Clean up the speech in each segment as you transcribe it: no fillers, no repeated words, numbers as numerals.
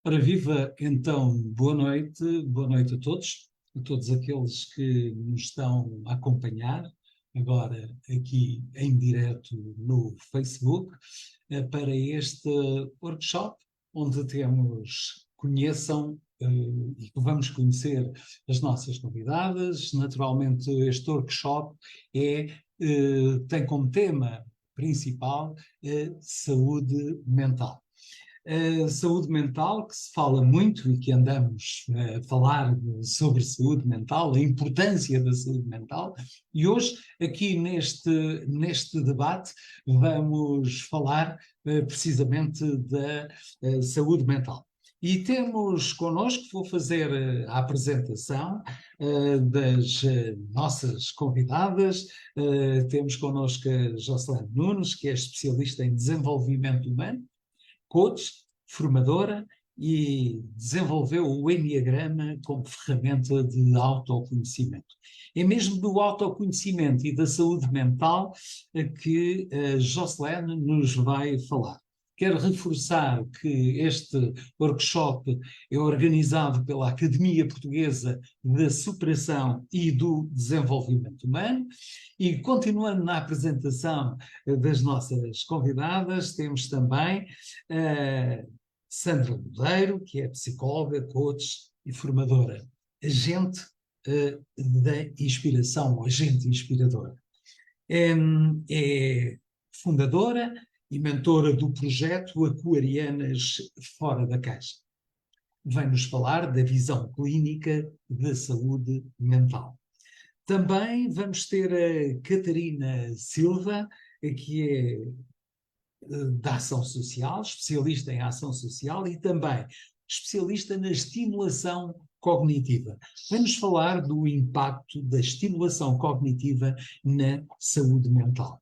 Ora, viva, então, boa noite a todos aqueles que nos estão a acompanhar, agora aqui em direto no Facebook, para este workshop, onde conheçam e que vamos conhecer as nossas convidadas. Naturalmente, este workshop tem como tema principal saúde mental. Saúde mental, que se fala muito e que andamos a falar sobre saúde mental, a importância da saúde mental, e hoje, aqui neste debate, vamos falar precisamente da saúde mental. E temos connosco, vou fazer a apresentação das nossas convidadas. Temos connosco a Jocelyn Nunes, que é especialista em desenvolvimento humano, coach, formadora, e desenvolveu o Enneagrama como ferramenta de autoconhecimento. É mesmo do autoconhecimento e da saúde mental que a Jocelyn nos vai falar. Quero reforçar que este workshop é organizado pela Academia Portuguesa da Superação e do Desenvolvimento Humano. E continuando na apresentação das nossas convidadas, temos também Sandra Lodeiro, que é psicóloga, coach e formadora, agente da inspiração, agente inspiradora. É fundadora e mentora do projeto Aquarianas Fora da Caixa. Vem-nos falar da visão clínica da saúde mental. Também vamos ter a Catarina Silva, que é da ação social, especialista em ação social e também especialista na estimulação cognitiva. Vamos falar do impacto da estimulação cognitiva na saúde mental.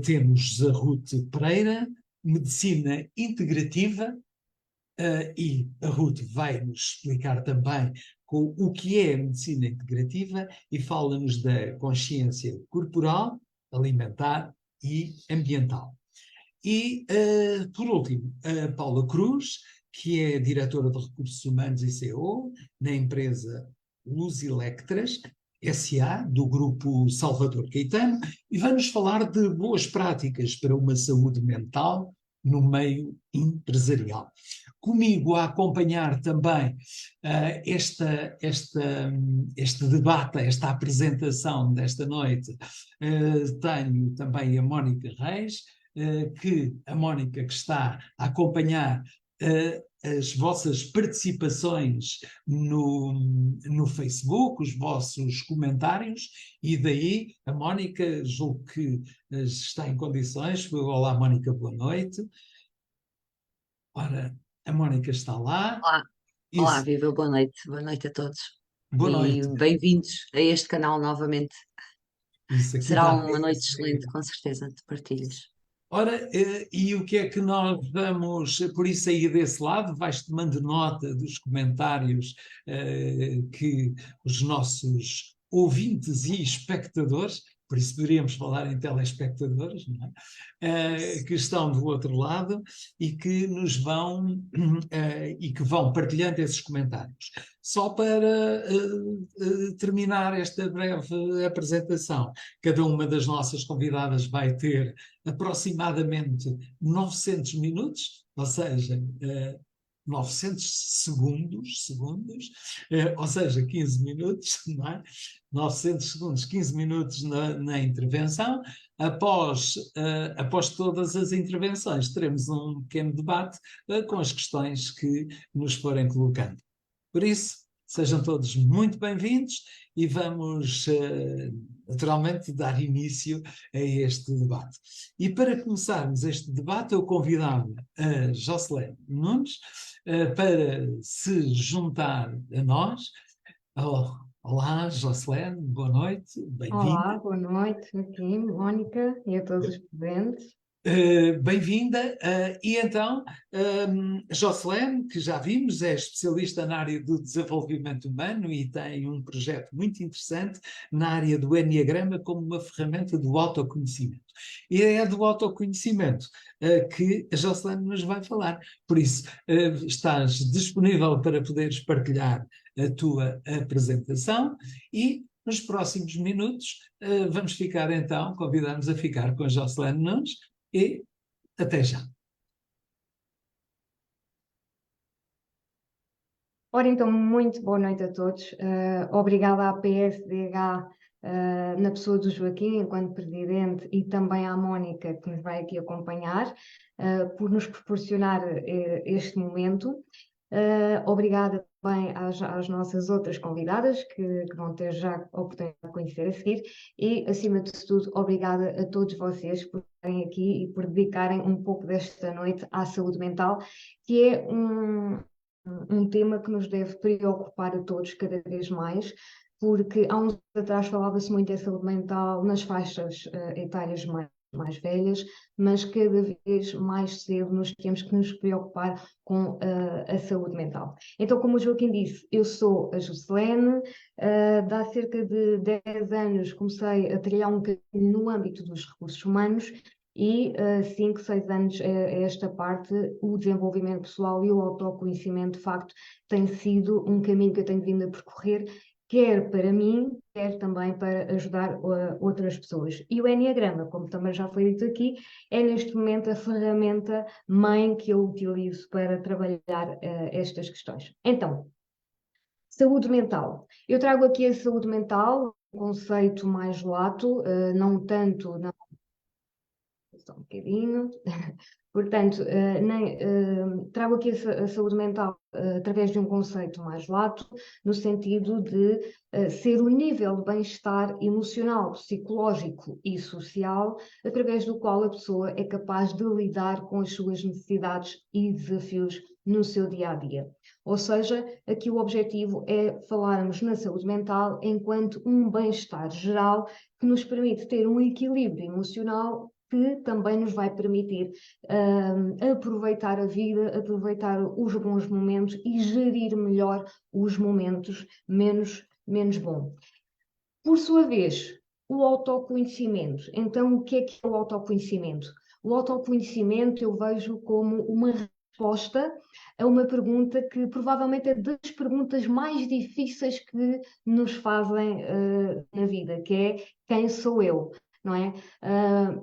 Temos a Ruth Pereira, medicina integrativa, e a Ruth vai nos explicar também o que é a medicina integrativa e fala-nos da consciência corporal, alimentar e ambiental. E, por último, a Paula Cruz, que é diretora de Recursos Humanos e CEO na empresa Luz Electras, SA, do grupo Salvador Caetano, e vai-nos falar de boas práticas para uma saúde mental no meio empresarial. Comigo a acompanhar também este debate, esta apresentação desta noite, tenho também a Mónica Reis, a Mónica que está a acompanhar as vossas participações no Facebook, os vossos comentários, e daí a Mónica, julgo que está em condições. Olá, Mónica, boa noite. Ora, a Mónica está lá. Olá, olá, Isso. viva, boa noite a todos. Boa E noite. bem-vindos a este canal novamente. Isso aqui Será dá uma noite essa excelente, ideia. com certeza, de partilhas. Ora, e o que é que nós vamos, por isso aí desse lado, vais tomando nota dos comentários que os nossos ouvintes e espectadores, por isso poderíamos falar em telespectadores, não é? Que estão do outro lado e que nos vão, e que vão partilhando esses comentários. Só para terminar esta breve apresentação, cada uma das nossas convidadas vai ter aproximadamente 900 minutos, ou seja, 900 segundos, ou seja, 15 minutos, não é? 900 segundos, 15 minutos na intervenção. Após todas as intervenções, teremos um pequeno debate com as questões que nos forem colocando. Por isso, sejam todos muito bem-vindos e vamos, naturalmente, dar início a este debate. E para começarmos este debate, eu convidava a Jocelyn Nunes para se juntar a nós. Olá, Jocelyn, boa noite, bem-vinda. Olá, boa noite aqui, Mónica, e a todos os presentes. Bem-vinda. E então, Jocelyn, que já vimos, é especialista na área do desenvolvimento humano e tem um projeto muito interessante na área do Enneagrama como uma ferramenta do autoconhecimento. e é do autoconhecimento que a Jocelyn nos vai falar. Por isso, estás disponível para poderes partilhar a tua apresentação e nos próximos minutos vamos ficar então, convidamos a ficar com a Jocelyn Nunes e até já. Ora, então, muito boa noite a todos. Obrigada à PSDH, na pessoa do Joaquim, enquanto presidente, e também à Mónica, que nos vai aqui acompanhar, por nos proporcionar este momento. Obrigada também às nossas outras convidadas, que vão ter já a oportunidade de conhecer a seguir, e, acima de tudo, obrigada a todos vocês por estarem aqui e por dedicarem um pouco desta noite à saúde mental, que é um tema que nos deve preocupar a todos cada vez mais, porque há uns anos atrás falava-se muito em saúde mental nas faixas etárias mais velhas, mas cada vez mais cedo nós temos que nos preocupar com a saúde mental. Então, como o Joaquim disse, eu sou a Jocelyn, há cerca de 10 anos comecei a trilhar um caminho no âmbito dos recursos humanos, e 5, 6 anos a esta parte, o desenvolvimento pessoal e o autoconhecimento, de facto, tem sido um caminho que eu tenho vindo a percorrer, quer para mim, quer também para ajudar outras pessoas. E o Enneagrama, como também já foi dito aqui, é neste momento a ferramenta mãe que eu utilizo para trabalhar estas questões. Então, saúde mental. Eu trago aqui a saúde mental, um conceito mais lato, não tanto... Só um bocadinho. Portanto, trago aqui a saúde mental através de um conceito mais lato, no sentido de ser o nível de bem-estar emocional, psicológico e social, através do qual a pessoa é capaz de lidar com as suas necessidades e desafios no seu dia-a-dia. Ou seja, aqui o objetivo é falarmos na saúde mental enquanto um bem-estar geral que nos permite ter um equilíbrio emocional que também nos vai permitir aproveitar a vida, aproveitar os bons momentos e gerir melhor os momentos menos bons. Por sua vez, o autoconhecimento. Então, o que é o autoconhecimento? O autoconhecimento eu vejo como uma resposta a uma pergunta que provavelmente é das perguntas mais difíceis que nos fazem na vida, que é: quem sou eu? Não é?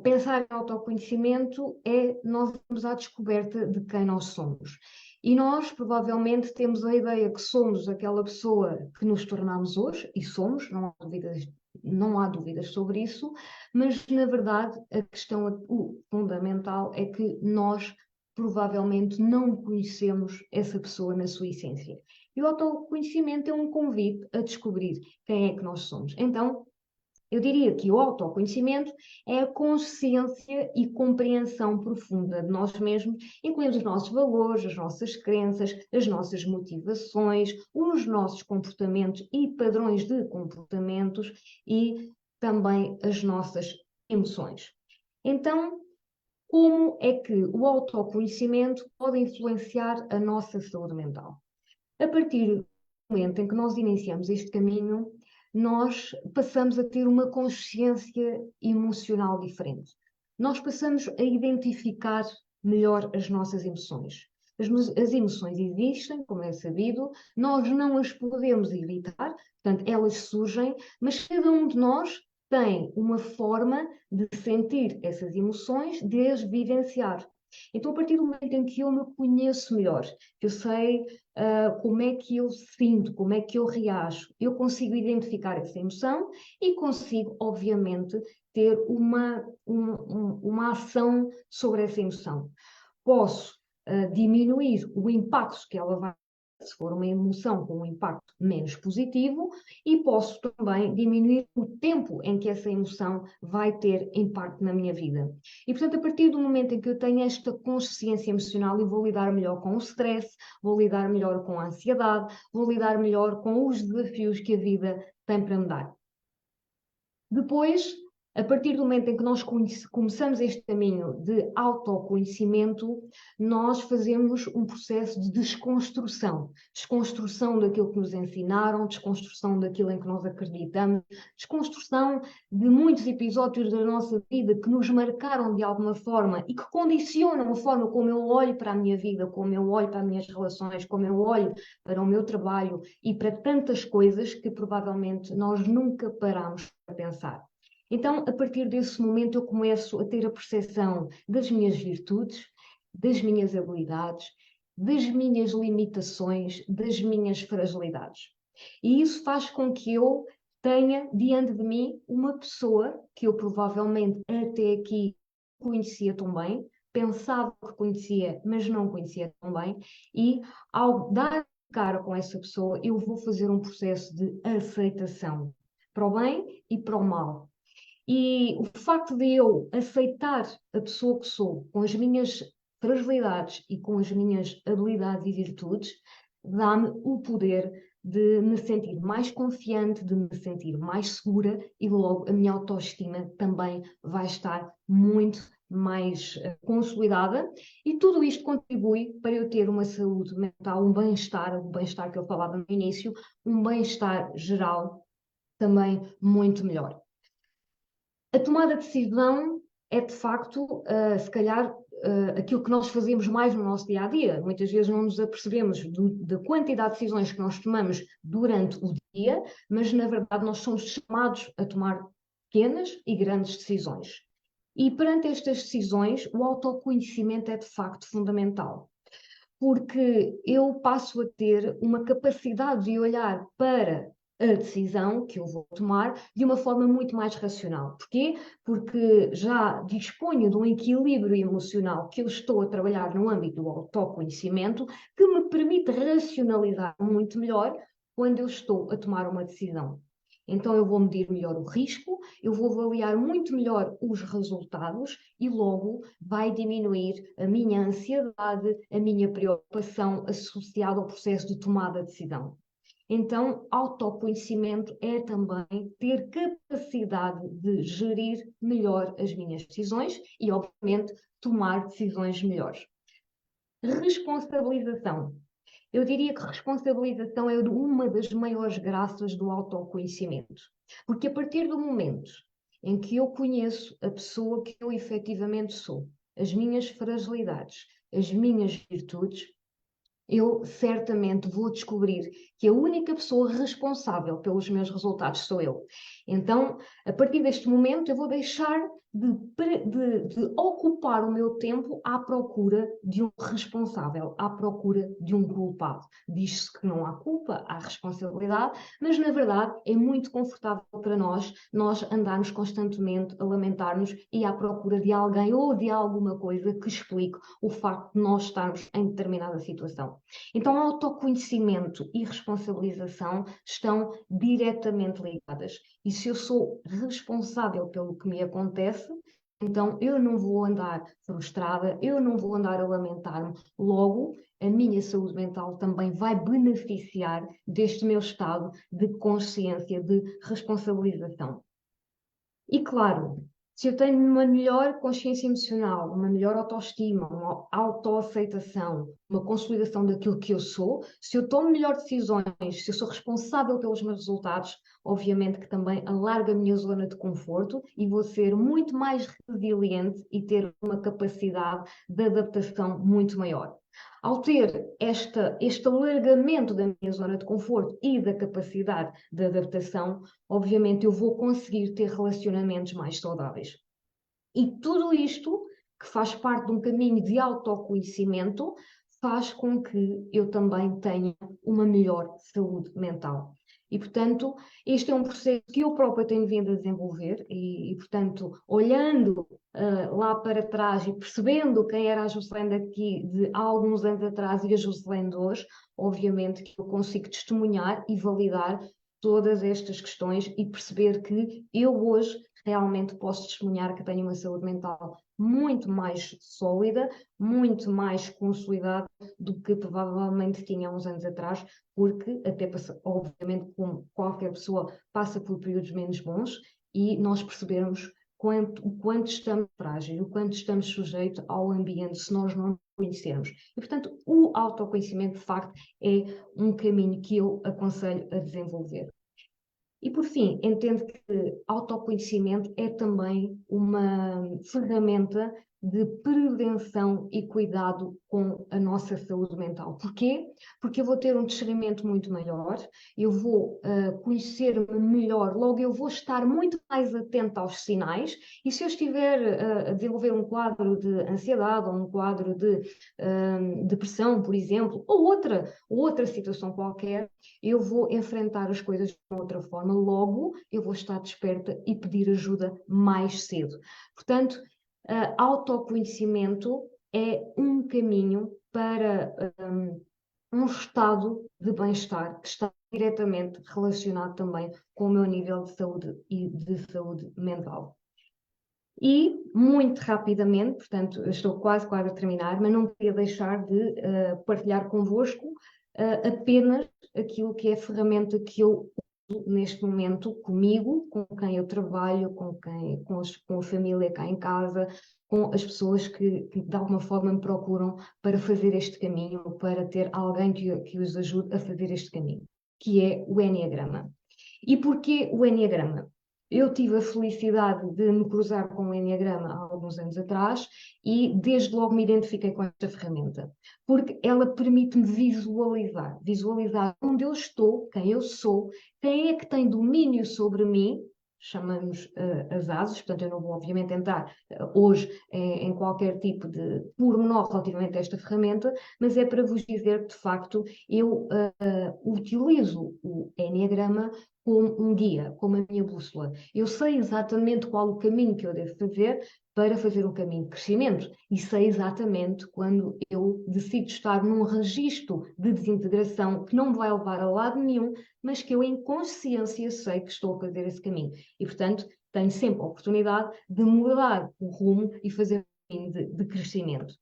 Pensar em autoconhecimento é nós irmos à descoberta de quem nós somos. E nós, provavelmente, temos a ideia que somos aquela pessoa que nos tornamos hoje, e somos, não há dúvidas sobre isso, mas, na verdade, a questão fundamental é que nós provavelmente não conhecemos essa pessoa na sua essência. E o autoconhecimento é um convite a descobrir quem é que nós somos. Então, eu diria que o autoconhecimento é a consciência e compreensão profunda de nós mesmos, incluindo os nossos valores, as nossas crenças, as nossas motivações, os nossos comportamentos e padrões de comportamentos e também as nossas emoções. Então, como é que o autoconhecimento pode influenciar a nossa saúde mental? A partir do momento em que nós iniciamos este caminho, nós passamos a ter uma consciência emocional diferente. Nós passamos a identificar melhor as nossas emoções. As emoções existem, como é sabido, nós não as podemos evitar, portanto, elas surgem, mas cada um de nós tem uma forma de sentir essas emoções, de as vivenciar. Então, a partir do momento em que eu me conheço melhor, que eu sei como é que eu sinto, como é que eu reajo, eu consigo identificar essa emoção e consigo, obviamente, ter uma ação sobre essa emoção. Posso diminuir o impacto que ela vai ter, se for uma emoção com um impacto menos positivo, e posso também diminuir o tempo em que essa emoção vai ter impacto na minha vida. E, portanto, a partir do momento em que eu tenho esta consciência emocional, eu vou lidar melhor com o stress, vou lidar melhor com a ansiedade, vou lidar melhor com os desafios que a vida tem para me dar. Depois, A partir do momento em que nós começamos este caminho de autoconhecimento, nós fazemos um processo de desconstrução. Desconstrução daquilo que nos ensinaram, desconstrução daquilo em que nós acreditamos, desconstrução de muitos episódios da nossa vida que nos marcaram de alguma forma e que condicionam a forma como eu olho para a minha vida, como eu olho para as minhas relações, como eu olho para o meu trabalho e para tantas coisas que provavelmente nós nunca paramos para pensar. Então, a partir desse momento, eu começo a ter a percepção das minhas virtudes, das minhas habilidades, das minhas limitações, das minhas fragilidades. E isso faz com que eu tenha diante de mim uma pessoa que eu provavelmente até aqui conhecia tão bem, pensava que conhecia, mas não conhecia tão bem, e ao dar cara com essa pessoa, eu vou fazer um processo de aceitação, para o bem e para o mal. E o facto de eu aceitar a pessoa que sou, com as minhas fragilidades e com as minhas habilidades e virtudes, dá-me o poder de me sentir mais confiante, de me sentir mais segura e logo a minha autoestima também vai estar muito mais consolidada, e tudo isto contribui para eu ter uma saúde mental, um bem-estar, o bem-estar que eu falava no início, um bem-estar geral também muito melhor. A tomada de decisão é, de facto, se calhar, aquilo que nós fazemos mais no nosso dia a dia. Muitas vezes não nos apercebemos da quantidade de decisões que nós tomamos durante o dia, mas, na verdade, nós somos chamados a tomar pequenas e grandes decisões. E perante estas decisões, o autoconhecimento é, de facto, fundamental. Porque eu passo a ter uma capacidade de olhar para a decisão que eu vou tomar de uma forma muito mais racional. Porquê? Porque já disponho de um equilíbrio emocional que eu estou a trabalhar no âmbito do autoconhecimento, que me permite racionalizar muito melhor quando eu estou a tomar uma decisão. Então eu vou medir melhor o risco, eu vou avaliar muito melhor os resultados e logo vai diminuir a minha ansiedade, a minha preocupação associada ao processo de tomada de decisão. Então, autoconhecimento é também ter capacidade de gerir melhor as minhas decisões e, obviamente, tomar decisões melhores. Responsabilização. Eu diria que responsabilização é uma das maiores graças do autoconhecimento. Porque a partir do momento em que eu conheço a pessoa que eu efetivamente sou, as minhas fragilidades, as minhas virtudes, eu certamente vou descobrir que a única pessoa responsável pelos meus resultados sou eu. Então, a partir deste momento, eu vou deixar de ocupar o meu tempo à procura de um responsável, à procura de um culpado. Diz-se que não há culpa, há responsabilidade, mas na verdade é muito confortável para nós andarmos constantemente a lamentar-nos e à procura de alguém ou de alguma coisa que explique o facto de nós estarmos em determinada situação. Então, autoconhecimento e responsabilização estão diretamente ligadas. E se eu sou responsável pelo que me acontece, então eu não vou andar frustrada, eu não vou andar a lamentar-me. Logo, a minha saúde mental também vai beneficiar deste meu estado de consciência, de responsabilização. E claro, se eu tenho uma melhor consciência emocional, uma melhor autoestima, uma autoaceitação, uma consolidação daquilo que eu sou, se eu tomo melhores decisões, se eu sou responsável pelos meus resultados, obviamente que também alargo a minha zona de conforto e vou ser muito mais resiliente e ter uma capacidade de adaptação muito maior. Ao ter este alargamento da minha zona de conforto e da capacidade de adaptação, obviamente eu vou conseguir ter relacionamentos mais saudáveis. E tudo isto, que faz parte de um caminho de autoconhecimento, faz com que eu também tenha uma melhor saúde mental. E, portanto, este é um processo que eu própria tenho vindo a desenvolver portanto, olhando lá para trás e percebendo quem era a Jocelyn daqui de há alguns anos atrás e a Jocelyn de hoje, obviamente que eu consigo testemunhar e validar todas estas questões e perceber que eu hoje realmente posso testemunhar que tenho uma saúde mental muito mais sólida, muito mais consolidada do que provavelmente tinha há uns anos atrás, porque até obviamente como qualquer pessoa passa por períodos menos bons e nós percebemos o quanto estamos frágeis, o quanto estamos sujeitos ao ambiente se nós não nos conhecermos. E, portanto, o autoconhecimento, de facto, é um caminho que eu aconselho a desenvolver. E, por fim, entendo que autoconhecimento é também uma ferramenta de prevenção e cuidado com a nossa saúde mental. Porquê? Porque eu vou ter um discernimento muito maior, eu vou conhecer-me melhor, logo eu vou estar muito mais atenta aos sinais, e se eu estiver a desenvolver um quadro de ansiedade ou um quadro de depressão, por exemplo, ou outra situação qualquer, eu vou enfrentar as coisas de outra forma, logo eu vou estar desperta e pedir ajuda mais cedo. Portanto, autoconhecimento é um caminho para um estado de bem-estar que está diretamente relacionado também com o meu nível de saúde e de saúde mental. E, muito rapidamente, portanto, eu estou quase a terminar, mas não queria deixar de partilhar convosco apenas aquilo que é a ferramenta que eu uso neste momento comigo, com quem eu trabalho, com a família cá em casa, com as pessoas que de alguma forma me procuram para fazer este caminho, para ter alguém que os ajude a fazer este caminho, que é o Enneagrama. E porquê o Enneagrama? Eu tive a felicidade de me cruzar com o Enneagrama há alguns anos atrás e desde logo me identifiquei com esta ferramenta, porque ela permite-me visualizar onde eu estou, quem eu sou, quem é que tem domínio sobre mim, chamamos as asas, portanto eu não vou obviamente entrar hoje em qualquer tipo de pormenor relativamente a esta ferramenta, mas é para vos dizer que de facto eu utilizo o Enneagrama como um guia, como a minha bússola. Eu sei exatamente qual o caminho que eu devo fazer para fazer um caminho de crescimento e sei exatamente quando eu decido estar num registro de desintegração que não me vai levar a lado nenhum, mas que eu em consciência sei que estou a fazer esse caminho. E, portanto, tenho sempre a oportunidade de mudar o rumo e fazer um caminho de crescimento.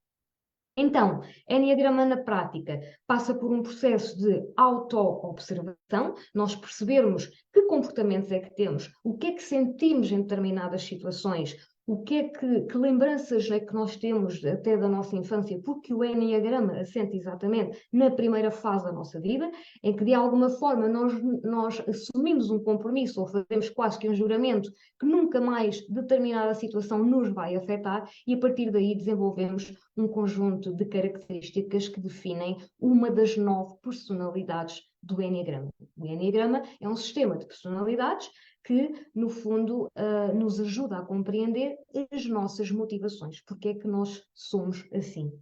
Então, Enneagrama na prática passa por um processo de auto-observação, nós percebermos que comportamentos é que temos, o que é que sentimos em determinadas situações, o que é que lembranças é que nós temos até da nossa infância, porque o Enneagrama assenta exatamente na primeira fase da nossa vida, em que de alguma forma nós assumimos um compromisso ou fazemos quase que um juramento que nunca mais determinada situação nos vai afetar e a partir daí desenvolvemos um conjunto de características que definem uma das 9 personalidades do Enneagrama. O Enneagrama é um sistema de personalidades que, no fundo, nos ajuda a compreender as nossas motivações, porque é que nós somos assim.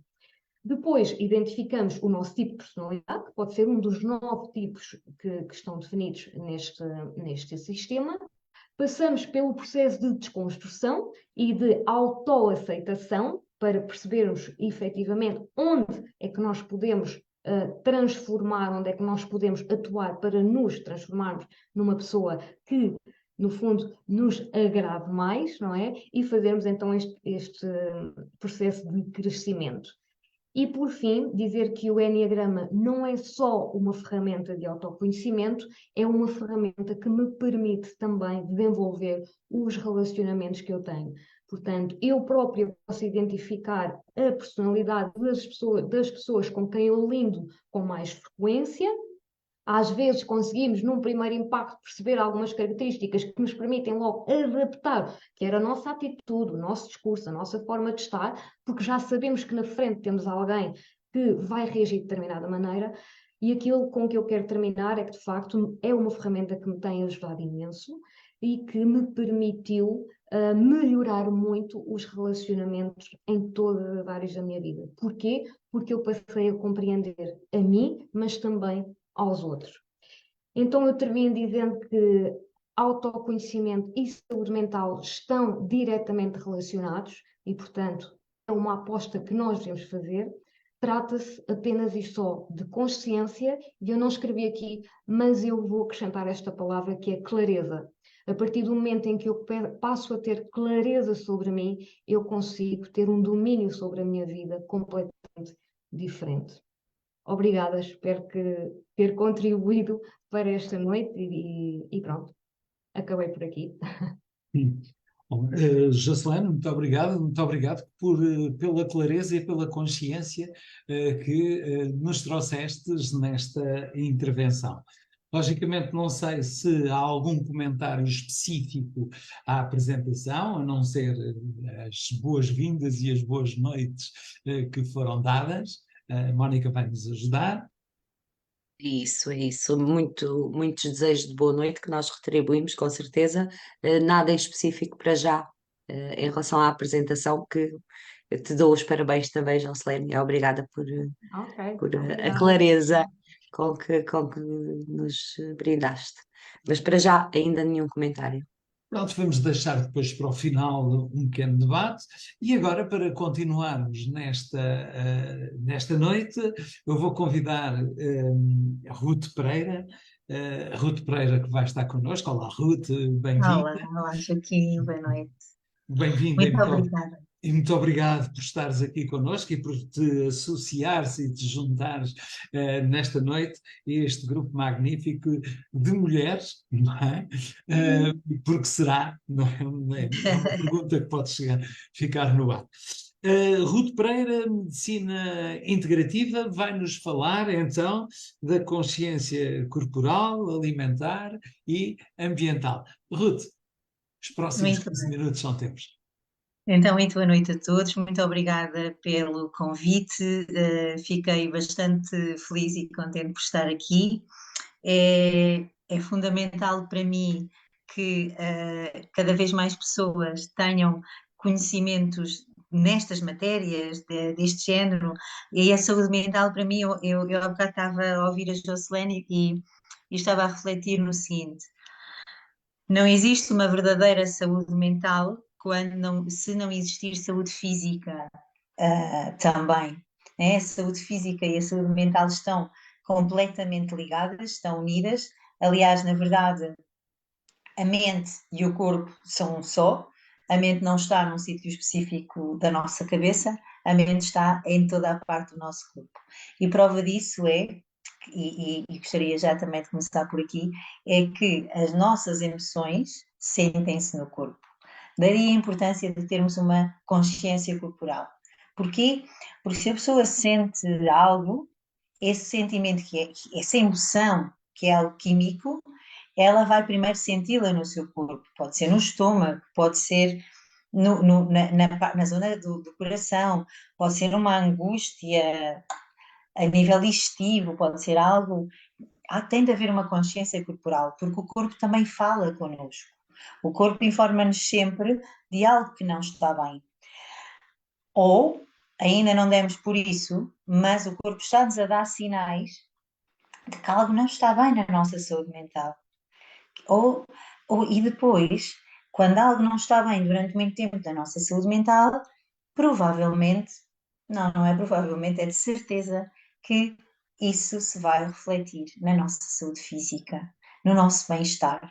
Depois identificamos o nosso tipo de personalidade, que pode ser um dos 9 tipos que estão definidos neste sistema. Passamos pelo processo de desconstrução e de autoaceitação para percebermos efetivamente onde é que nós podemos transformar, onde é que nós podemos atuar para nos transformarmos numa pessoa que, no fundo, nos agrade mais, não é? E fazermos então este processo de crescimento. E, por fim, dizer que o Enneagrama não é só uma ferramenta de autoconhecimento, é uma ferramenta que me permite também desenvolver os relacionamentos que eu tenho. Portanto, eu própria posso identificar a personalidade das pessoas com quem eu lido com mais frequência. Às vezes conseguimos, num primeiro impacto, perceber algumas características que nos permitem logo adaptar, quer a nossa atitude, o nosso discurso, a nossa forma de estar, porque já sabemos que na frente temos alguém que vai reagir de determinada maneira. E aquilo com que eu quero terminar é que, de facto, é uma ferramenta que me tem ajudado imenso e que me permitiu melhorar muito os relacionamentos em todas as áreas da minha vida. Porquê? Porque eu passei a compreender a mim, mas também aos outros. Então eu termino dizendo que autoconhecimento e saúde mental estão diretamente relacionados e, portanto, é uma aposta que nós devemos fazer. Trata-se apenas e só de consciência, e eu não escrevi aqui, mas eu vou acrescentar esta palavra que é clareza. A partir do momento em que eu passo a ter clareza sobre mim, eu consigo ter um domínio sobre a minha vida completamente diferente. Obrigada, espero ter contribuído para esta noite e pronto, acabei por aqui. Bom, Jocelyn, muito obrigado pela clareza e pela consciência que nos trouxestes nesta intervenção. Logicamente, não sei se há algum comentário específico à apresentação, a não ser as boas-vindas e as boas noites que foram dadas. A Mónica vai nos ajudar. É isso. Muitos desejos de boa noite que nós retribuímos, com certeza. Nada em específico para já, em relação à apresentação, que eu te dou os parabéns também, Jocelyn. Obrigada Ok, por a obrigada. clareza com que nos brindaste. Mas para já, ainda nenhum comentário. Pronto, vamos deixar depois para o final um pequeno debate. E agora, para continuarmos nesta noite, eu vou convidar Ruth Pereira, que vai estar connosco. Olá, Ruth, Olá, bem-vinda. olá, Joaquim, boa noite. Bem-vinda Muito obrigada. e muito obrigado por estares aqui connosco e por te associares e te juntares nesta noite a este grupo magnífico de mulheres, não é? Porque será? Não é uma pergunta que pode ficar no ar. Ruth Pereira, Medicina Integrativa, vai nos falar então da consciência corporal, alimentar e ambiental. Ruth, os próximos Muito 15 bem. minutos são teus. Então, muito boa noite a todos. Muito obrigada pelo convite. Fiquei bastante feliz e contente por estar aqui. É fundamental para mim que cada vez mais pessoas tenham conhecimentos nestas matérias deste género. E a saúde mental, para mim, eu há bocado estava a ouvir a Jocelyn e estava a refletir no seguinte. Não existe uma verdadeira saúde mental se não existir saúde física, também. Né? A saúde física e a saúde mental estão completamente ligadas, estão unidas. Aliás, na verdade, a mente e o corpo são um só. A mente não está num sítio específico da nossa cabeça, a mente está em toda a parte do nosso corpo. E prova disso e gostaria já também de começar por aqui, é que as nossas emoções sentem-se no corpo. Daí a importância de termos uma consciência corporal. Porquê? Porque se a pessoa sente algo, esse sentimento, essa emoção, que é algo químico, ela vai primeiro senti-la no seu corpo. Pode ser no estômago, pode ser na zona do coração, pode ser uma angústia a nível digestivo, pode ser algo. Tem de haver uma consciência corporal, porque o corpo também fala connosco. O corpo informa-nos sempre de algo que não está bem. Ou ainda não demos por isso, mas o corpo está-nos a dar sinais de que algo não está bem na nossa saúde mental. E depois, quando algo não está bem durante muito tempo da nossa saúde mental, provavelmente, não é provavelmente, é de certeza que isso se vai refletir na nossa saúde física, no nosso bem-estar.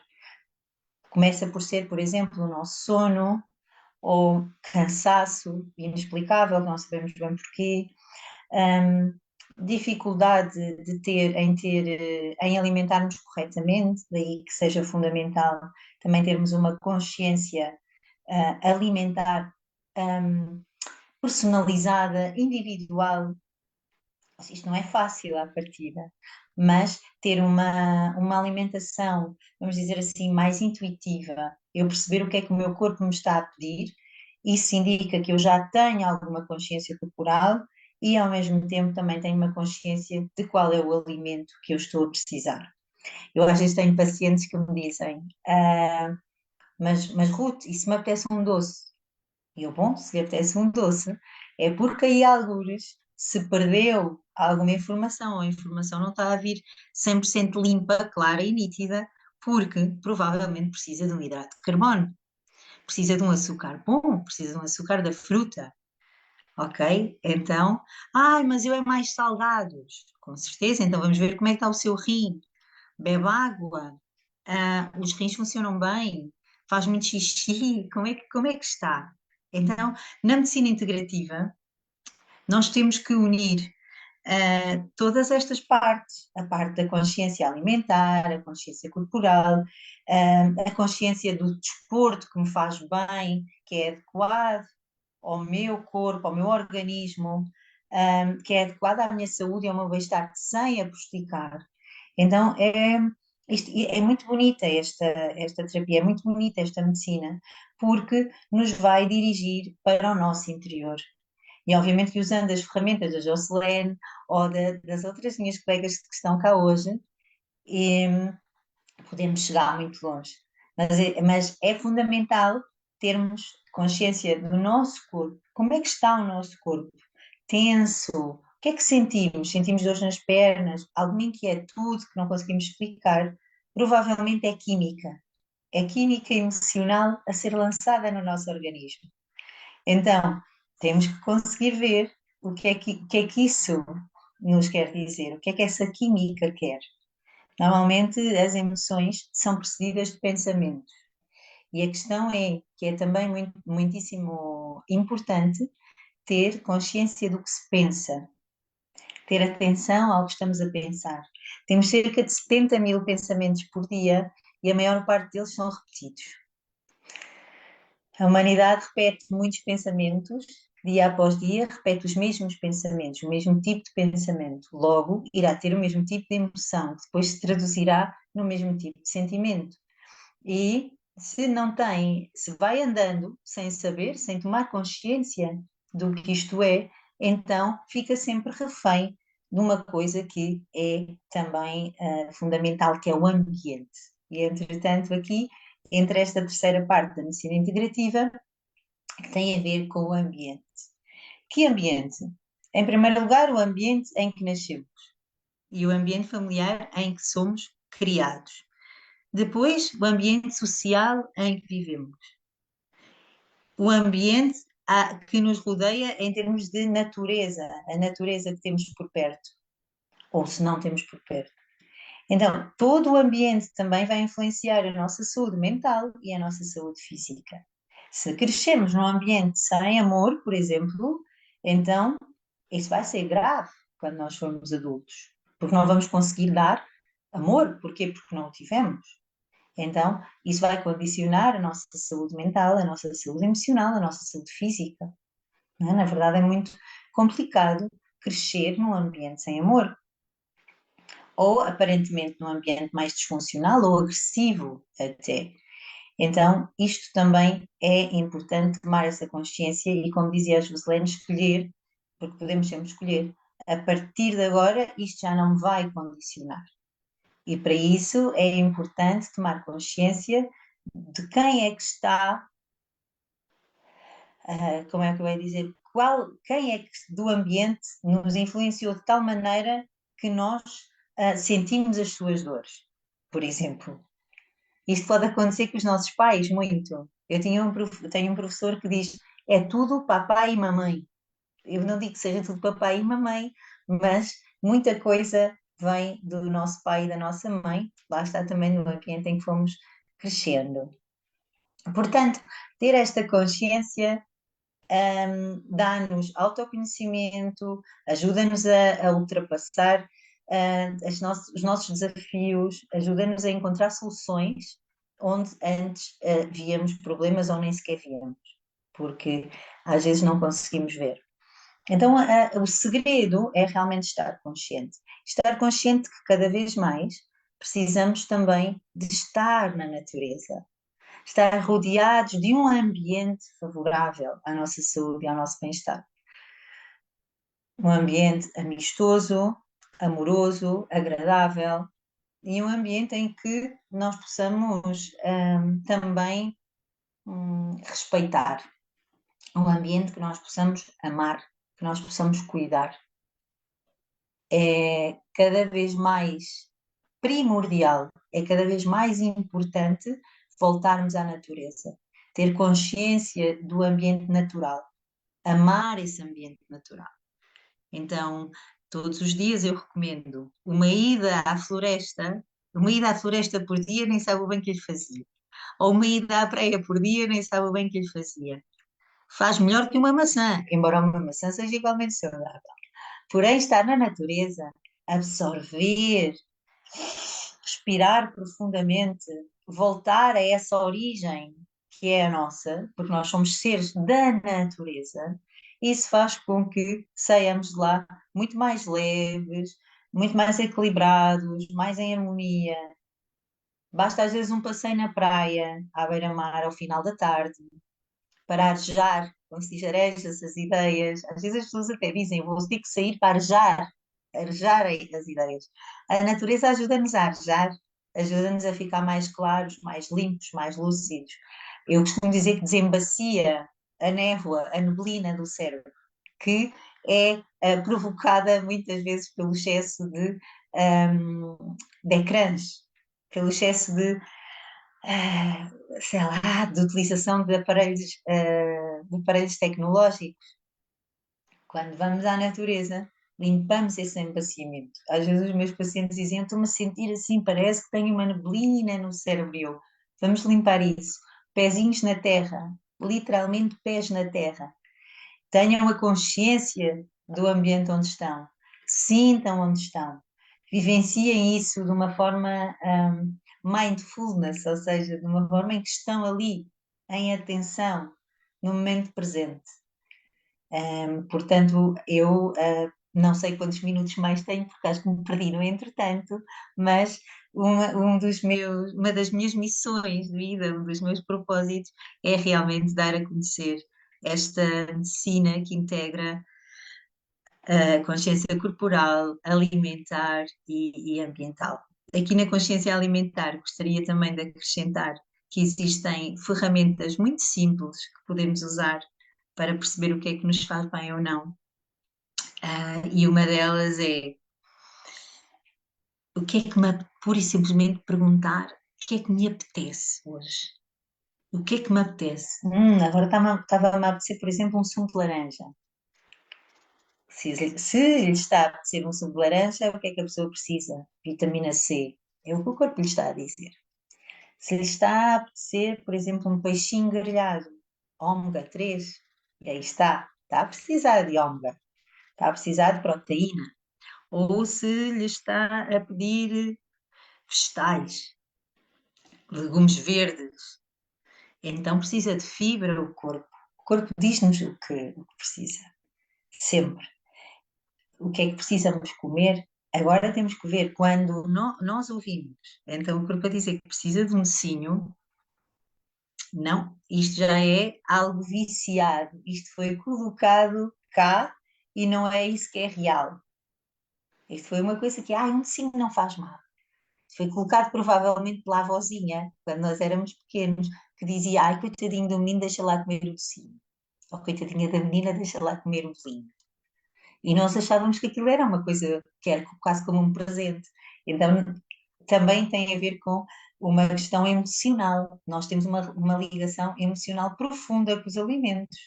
Começa por ser, por exemplo, o nosso sono, ou cansaço inexplicável, não sabemos bem porquê, dificuldade em alimentarmos corretamente, daí que seja fundamental também termos uma consciência alimentar personalizada, individual. Isto não é fácil à partida, mas ter uma alimentação, vamos dizer assim, mais intuitiva, eu perceber o que é que o meu corpo me está a pedir, isso indica que eu já tenho alguma consciência corporal e ao mesmo tempo também tenho uma consciência de qual é o alimento que eu estou a precisar. Eu às vezes tenho pacientes que me dizem, mas Ruth, e se me apetece um doce? E eu, bom, se lhe apetece um doce, é porque aí algures se perdeu alguma informação, ou a informação não está a vir 100% limpa, clara e nítida, porque provavelmente precisa de um hidrato de carbono, precisa de um açúcar bom, precisa de um açúcar da fruta, ok? Então, mas eu é mais salgados, com certeza, então vamos ver como é que está o seu rim, bebe água, os rins funcionam bem, faz muito xixi, como é que está? Então, na medicina integrativa, nós temos que unir todas estas partes, a parte da consciência alimentar, a consciência corporal, a consciência do desporto que me faz bem, que é adequado ao meu corpo, ao meu organismo, que é adequado à minha saúde e ao meu bem-estar, sem a prejudicar. Então, é muito bonita esta terapia, é muito bonita esta medicina, porque nos vai dirigir para o nosso interior. E obviamente que usando as ferramentas da Jocelyn ou das outras minhas colegas que estão cá hoje, podemos chegar muito longe. Mas é fundamental termos consciência do nosso corpo. Como é que está o nosso corpo? Tenso. O que é que sentimos? Sentimos dores nas pernas? Alguma inquietude que não conseguimos explicar? Provavelmente é química. É química emocional a ser lançada no nosso organismo. Então, temos que conseguir ver o que é que isso nos quer dizer, o que é que essa química quer. Normalmente, as emoções são precedidas de pensamentos. E a questão é que é também muitíssimo importante ter consciência do que se pensa, ter atenção ao que estamos a pensar. Temos cerca de 70.000 pensamentos por dia e a maior parte deles são repetidos. A humanidade repete muitos pensamentos, dia após dia, repete os mesmos pensamentos, o mesmo tipo de pensamento. Logo, irá ter o mesmo tipo de emoção, que depois se traduzirá no mesmo tipo de sentimento. E se não tem, se vai andando sem saber, sem tomar consciência do que isto é, então fica sempre refém de uma coisa que é também fundamental, que é o ambiente. E, entretanto, aqui, entre esta terceira parte da medicina integrativa, que tem a ver com o ambiente. Que ambiente? Em primeiro lugar, o ambiente em que nascemos e o ambiente familiar em que somos criados. Depois, o ambiente social em que vivemos. O ambiente que nos rodeia em termos de natureza, a natureza que temos por perto, ou se não temos por perto. Então, todo o ambiente também vai influenciar a nossa saúde mental e a nossa saúde física. Se crescemos num ambiente sem amor, por exemplo, então isso vai ser grave quando nós formos adultos, porque não vamos conseguir dar amor. Porquê? Porque não o tivemos. Então, isso vai condicionar a nossa saúde mental, a nossa saúde emocional, a nossa saúde física. Não é? Na verdade, é muito complicado crescer num ambiente sem amor. Ou, aparentemente, num ambiente mais disfuncional ou agressivo até. Então, isto também é importante tomar essa consciência e, como dizia a Jocelyn, escolher, porque podemos sempre escolher, a partir de agora isto já não me vai condicionar. E para isso é importante tomar consciência de quem é que está, como é que eu ia dizer, quem é que do ambiente nos influenciou de tal maneira que nós sentimos as suas dores, por exemplo. Isto pode acontecer com os nossos pais, muito. Eu tenho um professor que diz, é tudo papai e mamãe. Eu não digo que seja tudo papai e mamãe, mas muita coisa vem do nosso pai e da nossa mãe, lá está também no ambiente em que fomos crescendo. Portanto, ter esta consciência dá-nos autoconhecimento, ajuda-nos a ultrapassar os nossos desafios, ajuda-nos a encontrar soluções onde antes víamos problemas ou nem sequer víamos, porque às vezes não conseguimos ver. Então, o segredo é realmente estar consciente. Estar consciente que cada vez mais precisamos também de estar na natureza, estar rodeados de um ambiente favorável à nossa saúde e ao nosso bem-estar. Um ambiente amistoso, amoroso, agradável e um ambiente em que nós possamos também respeitar. Um ambiente que nós possamos amar, que nós possamos cuidar. É cada vez mais primordial, é cada vez mais importante voltarmos à natureza, ter consciência do ambiente natural, amar esse ambiente natural. Então, todos os dias eu recomendo uma ida à floresta por dia, nem sabe o bem que lhe fazia. Ou uma ida à praia por dia, nem sabe o bem que lhe fazia. Faz melhor que uma maçã, embora uma maçã seja igualmente saudável. Porém, estar na natureza, absorver, respirar profundamente, voltar a essa origem que é a nossa, porque nós somos seres da natureza, isso faz com que saiamos de lá muito mais leves, muito mais equilibrados, mais em harmonia. Basta às vezes um passeio na praia, à beira-mar, ao final da tarde, para arejar, como se diz, areja-se as ideias. Às vezes as pessoas até dizem, vou ter que sair para arejar as ideias. A natureza ajuda-nos a arejar, ajuda-nos a ficar mais claros, mais limpos, mais lúcidos. Eu costumo dizer que desembacia a névoa, a neblina do cérebro, que é provocada muitas vezes pelo excesso de ecrãs, pelo excesso sei lá, de utilização de aparelhos tecnológicos. Quando vamos à natureza, limpamos esse embaciamento. Às vezes os meus pacientes dizem, estou-me a sentir assim, parece que tenho uma neblina no cérebro. Eu, vamos limpar isso. Pezinhos na terra, literalmente pés na terra. Tenham a consciência do ambiente onde estão. Sintam onde estão. Vivenciem isso de uma forma mindfulness, ou seja, de uma forma em que estão ali, em atenção, no momento presente. Portanto, eu não sei quantos minutos mais tenho, porque acho que me perdi no entretanto, mas uma das minhas missões de vida, um dos meus propósitos é realmente dar a conhecer esta medicina que integra a consciência corporal, alimentar e ambiental. Aqui na consciência alimentar, gostaria também de acrescentar que existem ferramentas muito simples que podemos usar para perceber o que é que nos faz bem ou não. E uma delas é o que é que pura e simplesmente perguntar o que é que me apetece hoje. O que é que me apetece? Agora estava-me a apetecer, por exemplo, um sumo de laranja. Se lhe está a apetecer um sumo de laranja, o que é que a pessoa precisa? Vitamina C. É o que o corpo lhe está a dizer. Se lhe está a apetecer, por exemplo, um peixinho grelhado, ômega 3, e aí está a precisar de ômega, está a precisar de proteína. Ou se lhe está a pedir vegetais, legumes verdes, então precisa de fibra o corpo. O corpo diz-nos o que precisa, sempre. O que é que precisamos comer? Agora temos que ver quando nós ouvimos, então o corpo a dizer que precisa de um docinho, não, isto já é algo viciado, isto foi colocado cá e não é isso que é real. Isto foi uma coisa que, um docinho não faz mal. Foi colocado provavelmente pela avózinha, quando nós éramos pequenos, que dizia, coitadinho do menino, deixa lá comer o docinho. Ou coitadinha da menina, deixa lá comer o bolinho. E nós achávamos que aquilo era uma coisa que era quase como um presente. Então, também tem a ver com uma questão emocional. Nós temos uma ligação emocional profunda com os alimentos.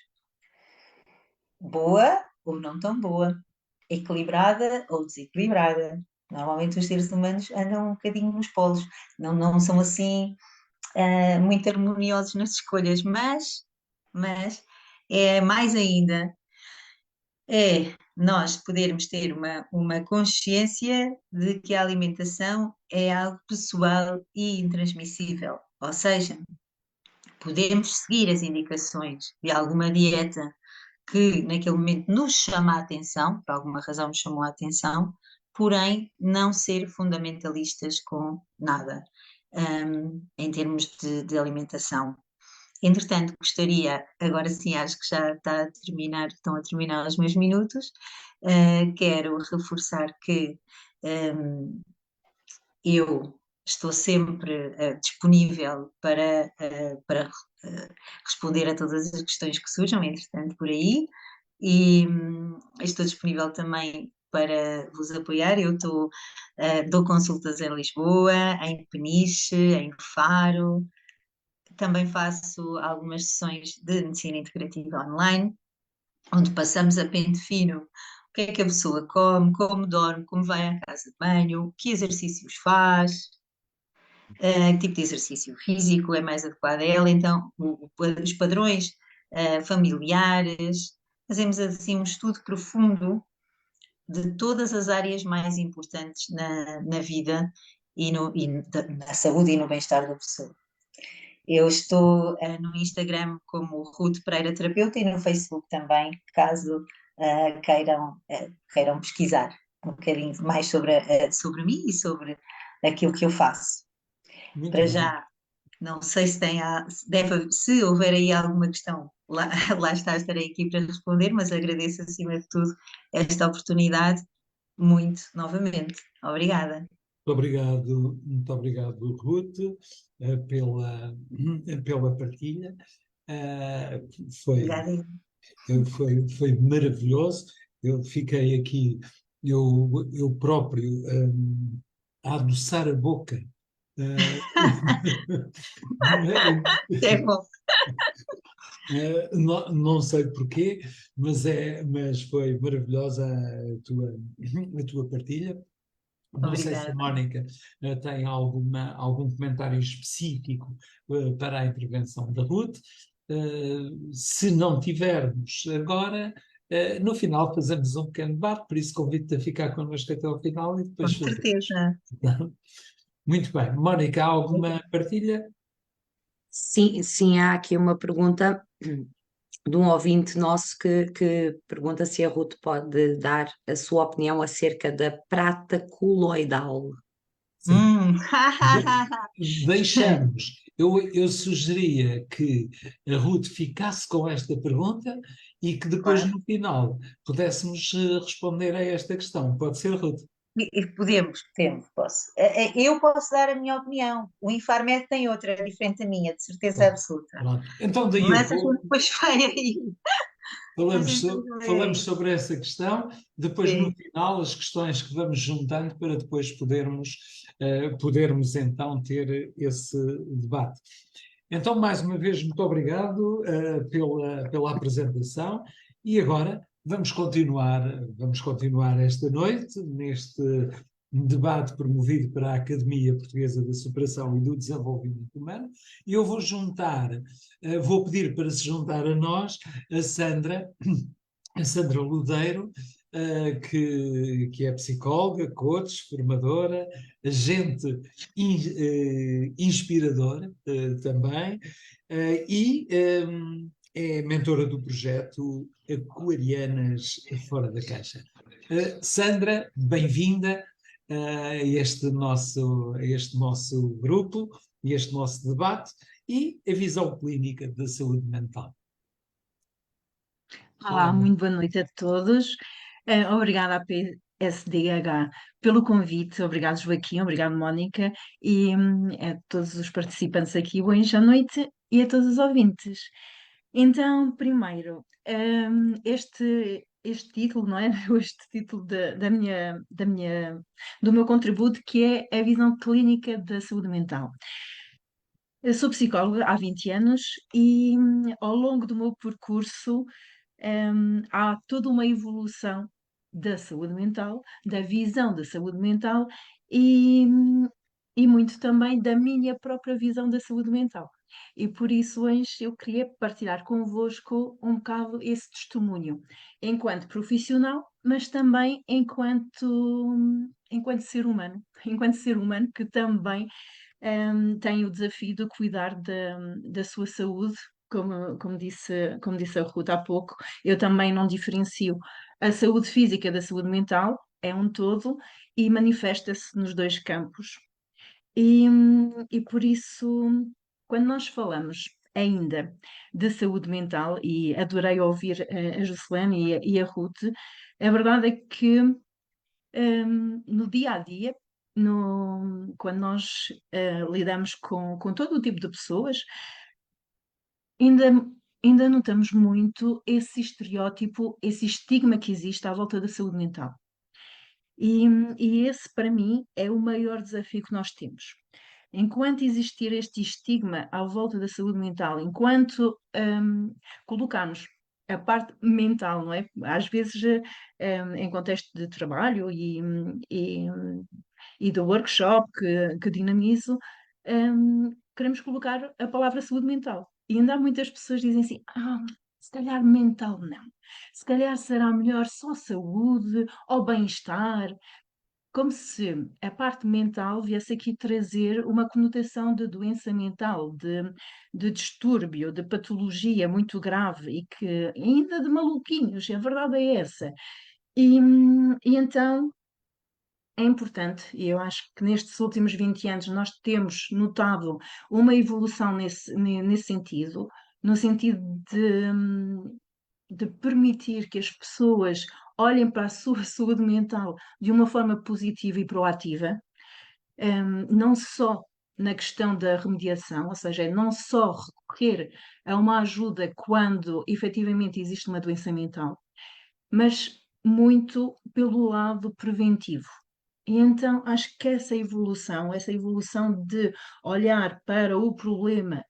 Boa ou não tão boa. Equilibrada ou desequilibrada. Normalmente os seres humanos andam um bocadinho nos polos. Não são assim muito harmoniosos nas escolhas, mas é mais ainda nós podermos ter uma consciência de que a alimentação é algo pessoal e intransmissível, ou seja, podemos seguir as indicações de alguma dieta que naquele momento nos chama a atenção, por alguma razão nos chamou a atenção, porém não ser fundamentalistas com nada, em termos de alimentação. Entretanto, gostaria, agora sim, acho que já estão a terminar os meus minutos, quero reforçar que eu estou sempre disponível para responder a todas as questões que surjam, entretanto, por aí, e estou disponível também para vos apoiar. Eu dou consultas em Lisboa, em Peniche, em Faro. Também faço algumas sessões de medicina integrativa online, onde passamos a pente fino o que é que a pessoa come, como dorme, como vai à casa de banho, que exercícios faz, que tipo de exercício físico é mais adequado a ela, então os padrões familiares. Fazemos assim um estudo profundo de todas as áreas mais importantes na vida na saúde e no bem-estar da pessoa. Eu estou no Instagram como Ruth Pereira Terapeuta e no Facebook também, caso queiram pesquisar um bocadinho mais sobre mim e sobre aquilo que eu faço. Muito Para bem. já, não sei se se houver aí alguma questão, lá, lá está, estarei aqui para responder, mas agradeço acima de tudo esta oportunidade muito novamente. Obrigada. Muito obrigado, Ruth, pela partilha. Eh, Foi, Obrigada. foi maravilhoso. Eu fiquei aqui, eu próprio, a adoçar a boca. eh, É bom. não sei porquê, mas foi maravilhosa a tua partilha. Não sei se a Obrigada. Mónica tem algum comentário específico para a intervenção da Ruth. Se não tivermos agora, no final fazemos um pequeno debate, por isso convido-te a ficar connosco até ao final e Com depois fazer. certeza. Muito bem. Mónica, há alguma partilha? Sim, sim, há aqui uma pergunta de um ouvinte nosso que pergunta se a Ruth pode dar a sua opinião acerca da prata coloidal. Sim. Deixamos. Eu sugeria que a Ruth ficasse com esta pergunta e que depois, Claro. no final, pudéssemos responder a esta questão. Pode ser, Ruth? Podemos, posso. Eu posso dar a minha opinião. O Infarmed tem outra, diferente da minha, de certeza Pronto. absoluta. Pronto. Então, daí a Mas a gente pouco, depois vai aí. A gente depois vai falamos aí. sobre essa questão. Depois, no Sim. final, as questões que vamos juntando para depois podermos então ter esse debate. Então, mais uma vez, muito obrigado pela apresentação e agora vamos continuar esta noite neste debate promovido para a Academia Portuguesa da Superação e do Desenvolvimento Humano e eu vou pedir para se juntar a nós a Sandra Ludeiro, que é psicóloga, coach, formadora, agente inspiradora também, e é mentora do projeto Aquarianas Fora da Caixa. Sandra, bem-vinda a este nosso grupo e este nosso debate e a visão clínica da saúde mental. Olá, muito boa noite a todos. Obrigada à PSDH pelo convite, obrigado Joaquim, obrigado Mónica e a todos os participantes aqui, boa noite e a todos os ouvintes. Então, primeiro, este título, não é? Este título do meu contributo, que é a visão clínica da saúde mental. Eu sou psicóloga há 20 anos e ao longo do meu percurso há toda uma evolução da saúde mental, da visão da saúde mental e, e muito também da minha própria visão da saúde mental. E por isso hoje eu queria partilhar convosco um bocado esse testemunho, enquanto profissional, mas também enquanto ser humano, enquanto ser humano que também tem o desafio de cuidar da sua saúde, como disse a Ruth há pouco, eu também não diferencio a saúde física da saúde mental, é um todo e manifesta-se nos dois campos. E por isso, quando nós falamos ainda de saúde mental, e adorei ouvir a Jocelyn e a Ruth, a verdade é que no dia a dia, quando nós lidamos com todo o tipo de pessoas, ainda, ainda notamos muito esse estereótipo, esse estigma que existe à volta da saúde mental. E, e esse, para mim, é o maior desafio que nós temos. Enquanto existir este estigma à volta da saúde mental, enquanto colocamos a parte mental, não é? Às vezes, em contexto de trabalho e, e do workshop que dinamizo, queremos colocar a palavra saúde mental. E ainda há muitas pessoas que dizem assim: Se calhar mental não. Se calhar será melhor só saúde ou bem-estar, como se a parte mental viesse aqui trazer uma conotação de doença mental, de distúrbio, de patologia muito grave e que ainda de maluquinhos, a verdade é essa. E então é importante, e eu acho que nestes últimos 20 anos nós temos notado uma evolução nesse sentido, no sentido de permitir que as pessoas olhem para a sua saúde mental de uma forma positiva e proativa, não só na questão da remediação, ou seja, não só recorrer a uma ajuda quando efetivamente existe uma doença mental, mas muito pelo lado preventivo. E então acho que essa evolução de olhar para o problema,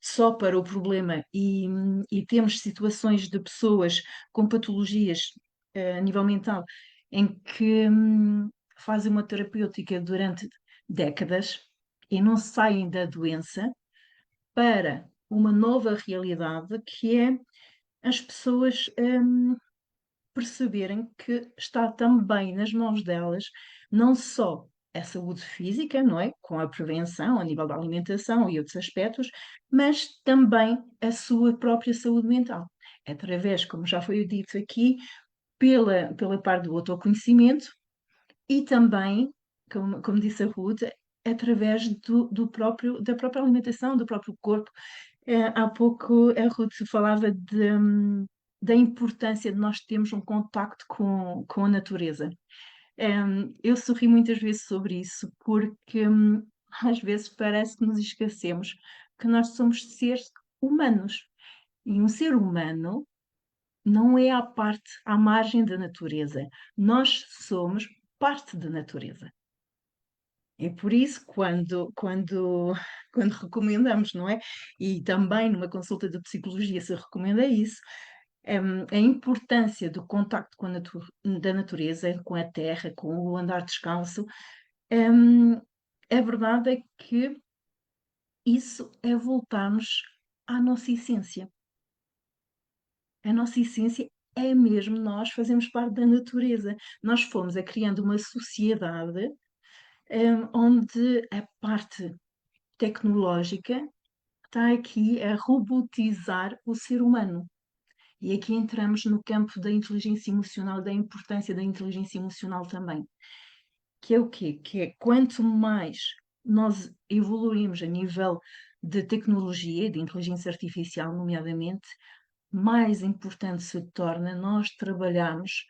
só para o problema, e temos situações de pessoas com patologias a nível mental em que fazem uma terapêutica durante décadas e não saem da doença para uma nova realidade que é as pessoas perceberem que está também nas mãos delas não só a saúde física, não é? Com a prevenção, a nível da alimentação e outros aspectos, mas também a sua própria saúde mental. Através, como já foi dito aqui, pela parte do autoconhecimento e também, como disse a Ruth, através da própria alimentação, do próprio corpo. Há pouco a Ruth falava da importância de nós termos um contacto com a natureza. Eu sorri muitas vezes sobre isso, porque às vezes parece que nos esquecemos que nós somos seres humanos. E um ser humano não é à margem da natureza. Nós somos parte da natureza. É por isso, quando recomendamos, não é? E também numa consulta de psicologia se recomenda isso, a importância do contacto da natureza, com a terra, com o andar descalço, a verdade é que isso é voltarmos à nossa essência. A nossa essência é mesmo nós, fazemos parte da natureza. Nós fomos criando uma sociedade onde a parte tecnológica está aqui a robotizar o ser humano. E aqui entramos no campo da inteligência emocional, da importância da inteligência emocional também. Que é o quê? Que é quanto mais nós evoluímos a nível de tecnologia, de inteligência artificial, nomeadamente, mais importante se torna nós trabalharmos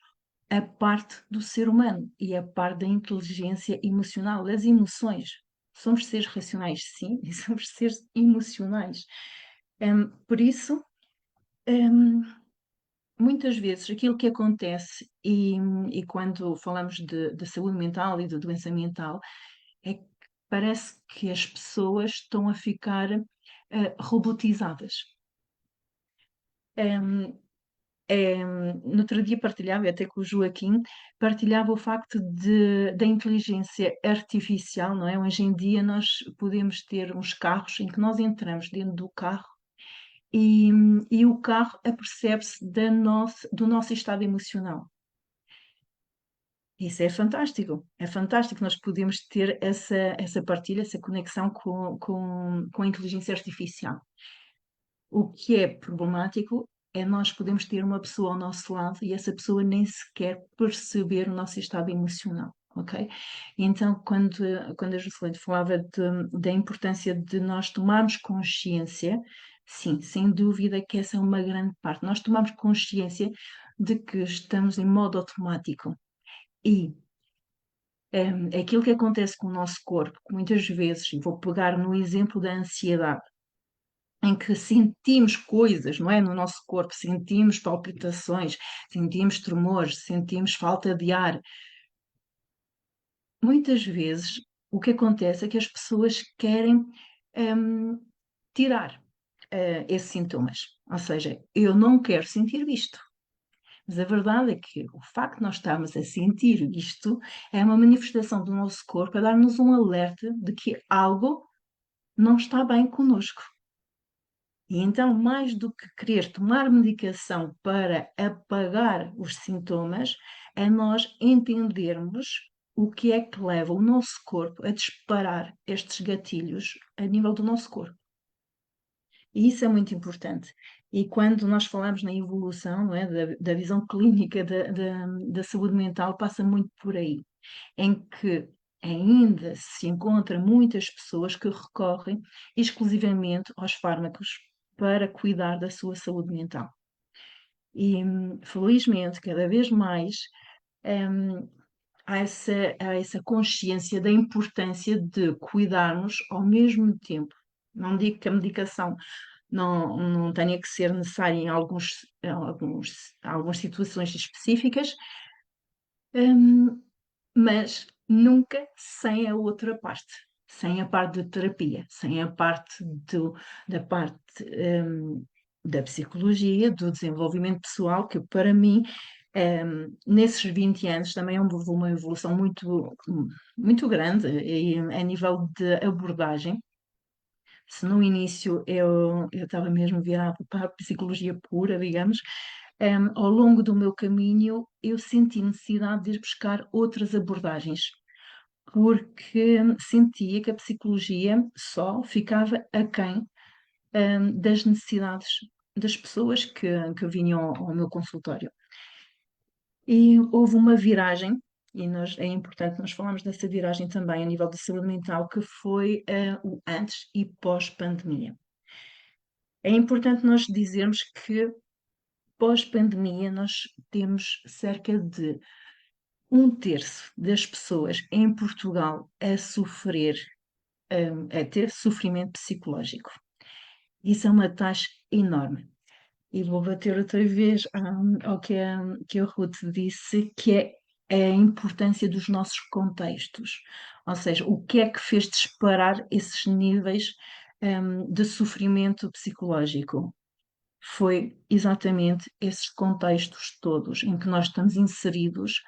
a parte do ser humano e a parte da inteligência emocional, das emoções. Somos seres racionais, sim, e somos seres emocionais. Por isso, muitas vezes aquilo que acontece, e quando falamos de saúde mental e de doença mental, é que parece que as pessoas estão a ficar robotizadas. No outro dia partilhava, até com o Joaquim, partilhava o facto da inteligência artificial, não é? Hoje em dia nós podemos ter uns carros em que nós entramos dentro do carro e o carro apercebe-se do nosso estado emocional. Isso é fantástico nós podemos ter essa partilha, essa conexão com a inteligência artificial. O que é problemático é nós podemos ter uma pessoa ao nosso lado e essa pessoa nem sequer perceber o nosso estado emocional, ok? Então, quando a Juscelino falava da importância de nós tomarmos consciência, sim, sem dúvida que essa é uma grande parte. Nós tomamos consciência de que estamos em modo automático e aquilo que acontece com o nosso corpo, que muitas vezes, e vou pegar no exemplo da ansiedade, em que sentimos coisas, não é? No nosso corpo, sentimos palpitações, sentimos tremores, sentimos falta de ar. Muitas vezes o que acontece é que as pessoas querem tirar esses sintomas. Ou seja, eu não quero sentir isto. Mas a verdade é que o facto de nós estarmos a sentir isto é uma manifestação do nosso corpo a dar-nos um alerta de que algo não está bem connosco. E então, mais do que querer tomar medicação para apagar os sintomas, é nós entendermos o que é que leva o nosso corpo a disparar estes gatilhos a nível do nosso corpo. E isso é muito importante. E quando nós falamos na evolução, não é, da visão clínica da saúde mental, passa muito por aí, em que ainda se encontra muitas pessoas que recorrem exclusivamente aos fármacos para cuidar da sua saúde mental. E, felizmente, cada vez mais, há essa consciência da importância de cuidarmos ao mesmo tempo. Não digo que a medicação não tenha que ser necessária em algumas situações específicas, mas nunca sem a outra parte, sem a parte de terapia, sem a parte da parte da psicologia, do desenvolvimento pessoal, que para mim, nesses 20 anos também houve uma evolução muito, muito grande a nível de abordagem. Se no início eu estava mesmo virada para a psicologia pura, digamos, ao longo do meu caminho eu senti necessidade de ir buscar outras abordagens, porque sentia que a psicologia só ficava aquém, das necessidades das pessoas que vinham ao meu consultório. E houve uma viragem, e é importante nós falarmos dessa viragem também a nível da saúde mental, que foi o antes e pós-pandemia. É importante nós dizermos que pós-pandemia nós temos cerca de 1/3 das pessoas em Portugal a sofrer, a ter sofrimento psicológico. Isso é uma taxa enorme. E vou bater outra vez ao que a Ruth disse, que é a importância dos nossos contextos. Ou seja, o que é que fez disparar esses níveis de sofrimento psicológico? Foi exatamente esses contextos todos em que nós estamos inseridos,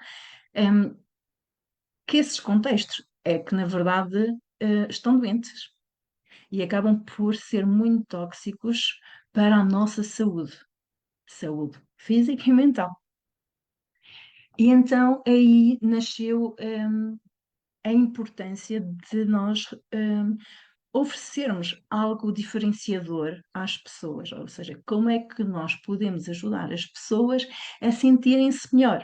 que esses contextos é que, na verdade, estão doentes e acabam por ser muito tóxicos para a nossa saúde física e mental. E então aí nasceu a importância de nós oferecermos algo diferenciador às pessoas, ou seja, como é que nós podemos ajudar as pessoas a sentirem-se melhor,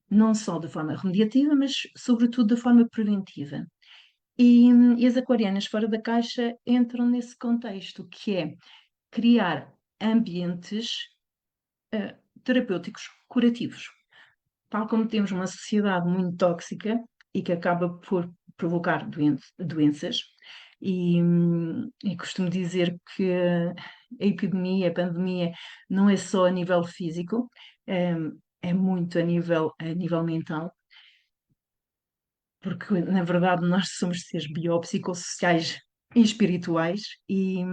não só de forma remediativa, mas sobretudo de forma preventiva. E as aquarianas fora da caixa entram nesse contexto, que é criar ambientes terapêuticos curativos. Tal como temos uma sociedade muito tóxica e que acaba por provocar doenças, e costumo dizer que a epidemia, a pandemia, não é só a nível físico, é muito a nível mental, porque na verdade nós somos seres biopsicossociais e espirituais, e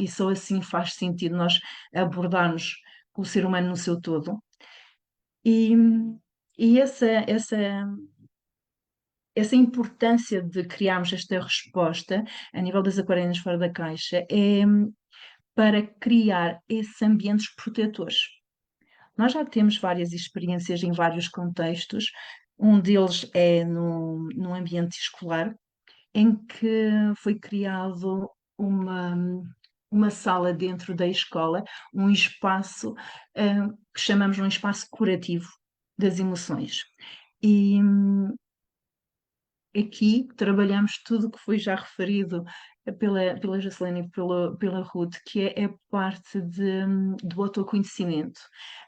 só assim faz sentido nós abordarmos o ser humano no seu todo. E, e essa importância de criarmos esta resposta a nível das aquarianas fora da caixa é para criar esses ambientes protetores. Nós já temos várias experiências em vários contextos, um deles é no ambiente escolar, em que foi criado uma sala dentro da escola, um espaço que chamamos um espaço curativo das emoções. E aqui trabalhamos tudo o que foi já referido pela Jocelyn e pela Ruth, que é a parte do autoconhecimento,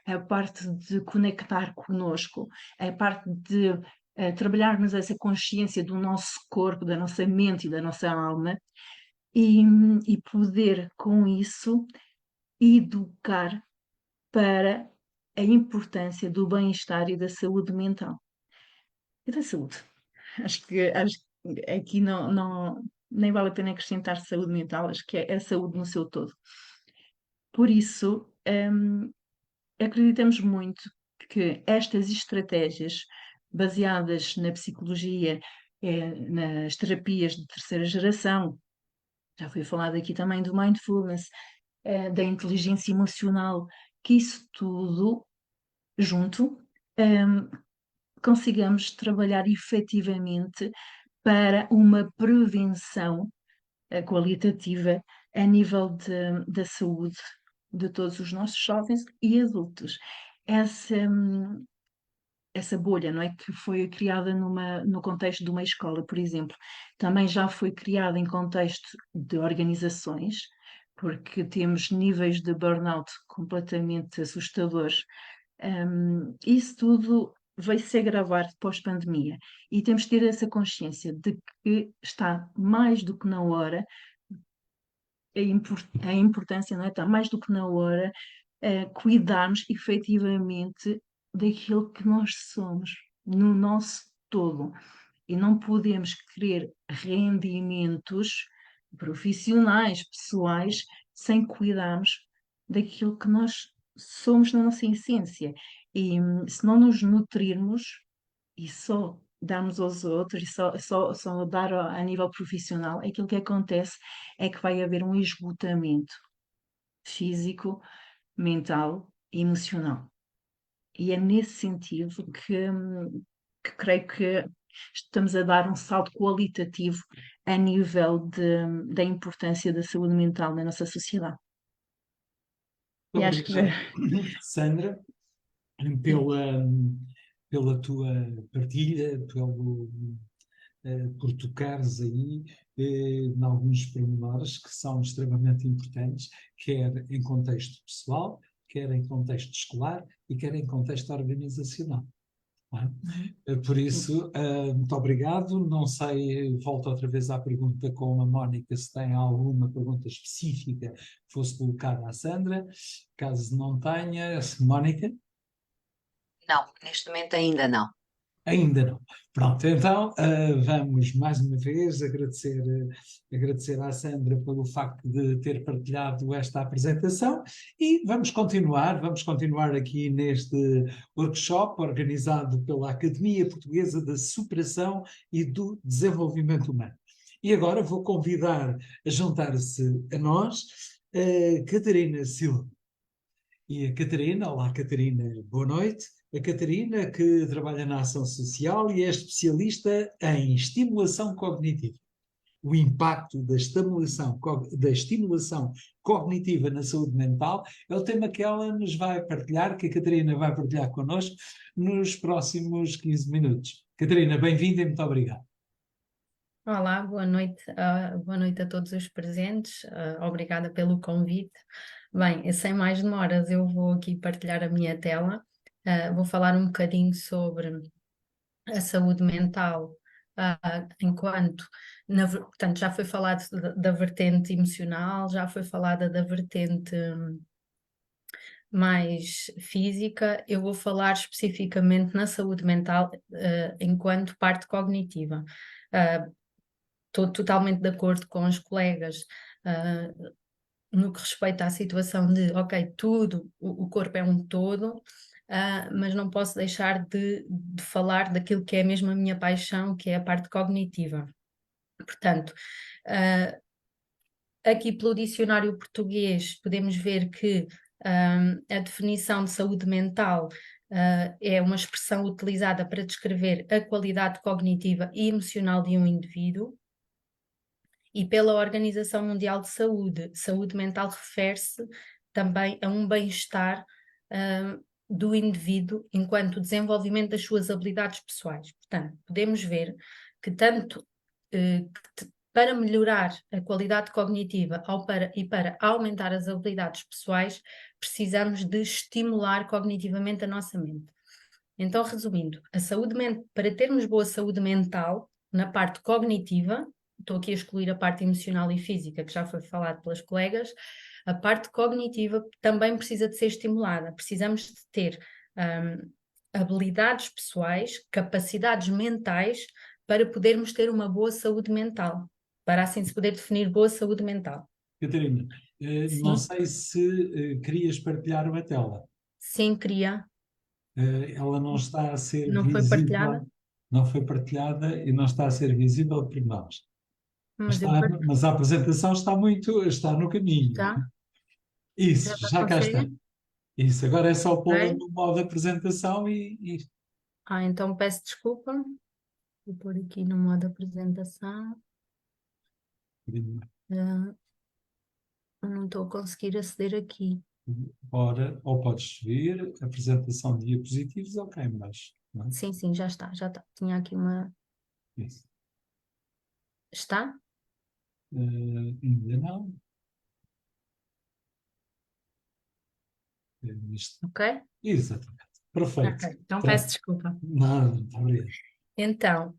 a parte de conectar conosco, a parte de trabalharmos essa consciência do nosso corpo, da nossa mente e da nossa alma, e poder, com isso, educar para a importância do bem-estar e da saúde mental. E da saúde. Acho que aqui nem vale a pena acrescentar saúde mental, acho que é a saúde no seu todo. Por isso, acreditamos muito que estas estratégias baseadas na psicologia, nas terapias de terceira geração, já foi falado aqui também do mindfulness, da inteligência emocional, que isso tudo junto, consigamos trabalhar efetivamente para uma prevenção qualitativa a nível da saúde de todos os nossos jovens e adultos. Essa bolha, não é, que foi criada no contexto de uma escola, por exemplo, também já foi criada em contexto de organizações, porque temos níveis de burnout completamente assustadores. Isso tudo vai se agravar pós-pandemia e temos de ter essa consciência de que está mais do que na hora, a importância, não é? Está mais do que na hora cuidarmos efetivamente daquilo que nós somos, no nosso todo. E não podemos querer rendimentos profissionais, pessoais, sem cuidarmos daquilo que nós somos na nossa essência. E se não nos nutrirmos e só darmos aos outros e só dar a nível profissional, aquilo que acontece é que vai haver um esgotamento físico, mental e emocional. E é nesse sentido que creio que estamos a dar um salto qualitativo a nível da importância da saúde mental na nossa sociedade. E acho que Obrigado, Sandra, pela, pela tua partilha, por tocares aí em alguns pormenores que são extremamente importantes, quer em contexto pessoal, quer em contexto escolar e quer em contexto organizacional. Não é? Por isso, muito obrigado. Não sei, volto outra vez à pergunta com a Mónica, se tem alguma pergunta específica que fosse colocada à Sandra. Caso não tenha, Mónica? Não, neste momento ainda não. Ainda não. Pronto, então vamos mais uma vez agradecer à Sandra pelo facto de ter partilhado esta apresentação e vamos continuar aqui neste workshop organizado pela Academia Portuguesa da Superação e do Desenvolvimento Humano. E agora vou convidar a juntar-se a nós a Catarina Silva. E a Catarina, olá Catarina, boa noite. A Catarina, que trabalha na ação social e é especialista em estimulação cognitiva. O impacto da estimulação cognitiva na saúde mental é o tema que ela nos vai partilhar, que a Catarina vai partilhar connosco nos próximos 15 minutos. Catarina, bem-vinda e muito obrigado. Olá, boa noite a todos os presentes, obrigada pelo convite. Bem, sem mais demoras, eu vou aqui partilhar a minha tela, vou falar um bocadinho sobre a saúde mental, portanto, já foi falado da vertente emocional, já foi falada da vertente mais física, eu vou falar especificamente na saúde mental, enquanto parte cognitiva. Estou totalmente de acordo com os colegas no que respeita à situação de, ok, o corpo é um todo, mas não posso deixar de falar daquilo que é mesmo a minha paixão, que é a parte cognitiva. Portanto, aqui pelo dicionário português podemos ver que a definição de saúde mental é uma expressão utilizada para descrever a qualidade cognitiva e emocional de um indivíduo. E pela Organização Mundial de Saúde, saúde mental refere-se também a um bem-estar do indivíduo enquanto desenvolvimento das suas habilidades pessoais. Portanto, podemos ver que tanto para melhorar a qualidade cognitiva e para aumentar as habilidades pessoais, precisamos de estimular cognitivamente a nossa mente. Então, resumindo, para termos boa saúde mental na parte cognitiva, estou aqui a excluir a parte emocional e física, que já foi falado pelas colegas, a parte cognitiva também precisa de ser estimulada. Precisamos de ter habilidades pessoais, capacidades mentais, para podermos ter uma boa saúde mental, para assim se poder definir boa saúde mental. Catarina, não sei se querias partilhar uma tela. Sim, queria. Ela não está a ser Não foi visível. partilhada? Não foi partilhada e não está a ser visível por nós. Mas Mas a apresentação está no caminho. Está? Isso, Já já cá está. consegue? Isso, agora é só pô-la Ok. no modo apresentação e... Então peço desculpa. Vou pôr aqui no modo apresentação. Ah, não estou a conseguir aceder aqui. Ora, ou podes vir, apresentação de diapositivos, ou cá em baixo, não é? Sim, sim, já está, já está. Tinha aqui uma. Isso. Está? Ainda não. Isto. Ok? Exatamente. Perfeito. Ok. Então peço Pronto. desculpa. Nada, muito obrigado. Então,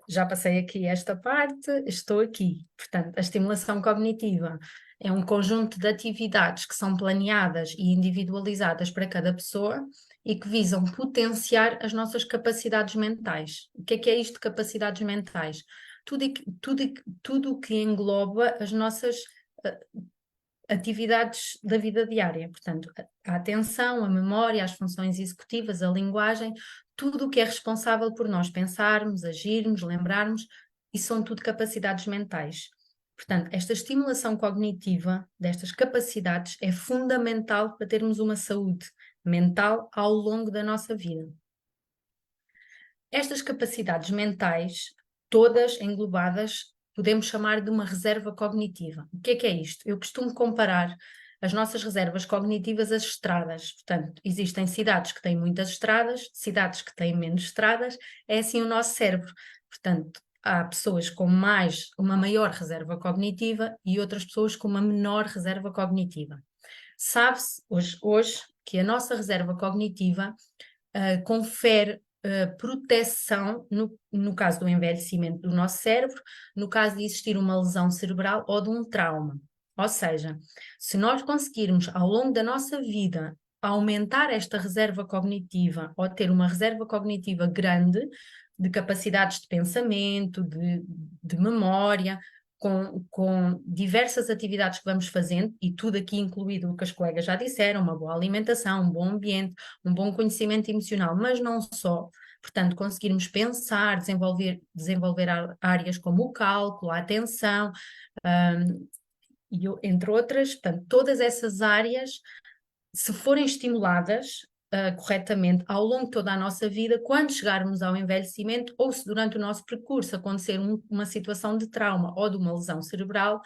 já passei aqui esta parte, estou aqui. Portanto, a estimulação cognitiva é um conjunto de atividades que são planeadas e individualizadas para cada pessoa e que visam potenciar as nossas capacidades mentais. O que é isto de capacidades mentais? Tudo o que engloba as nossas atividades da vida diária, portanto, a atenção, a memória, as funções executivas, a linguagem, tudo o que é responsável por nós pensarmos, agirmos, lembrarmos, e são tudo capacidades mentais. Portanto, esta estimulação cognitiva destas capacidades é fundamental para termos uma saúde mental ao longo da nossa vida. Estas capacidades mentais, todas englobadas, podemos chamar de uma reserva cognitiva. O que é isto? Eu costumo comparar as nossas reservas cognitivas às estradas. Portanto, existem cidades que têm muitas estradas, cidades que têm menos estradas, é assim o nosso cérebro. Portanto, há pessoas com uma maior reserva cognitiva e outras pessoas com uma menor reserva cognitiva. Sabe-se hoje que a nossa reserva cognitiva confere proteção no caso do envelhecimento do nosso cérebro, no caso de existir uma lesão cerebral ou de um trauma. Ou seja, se nós conseguirmos ao longo da nossa vida aumentar esta reserva cognitiva ou ter uma reserva cognitiva grande de capacidades de pensamento, de memória, com diversas atividades que vamos fazendo, e tudo aqui incluído o que as colegas já disseram, uma boa alimentação, um bom ambiente, um bom conhecimento emocional, mas não só. Portanto, conseguirmos pensar, desenvolver áreas como o cálculo, a atenção, entre outras. Portanto, todas essas áreas, se forem estimuladas corretamente ao longo de toda a nossa vida, quando chegarmos ao envelhecimento, ou se durante o nosso percurso acontecer uma situação de trauma ou de uma lesão cerebral,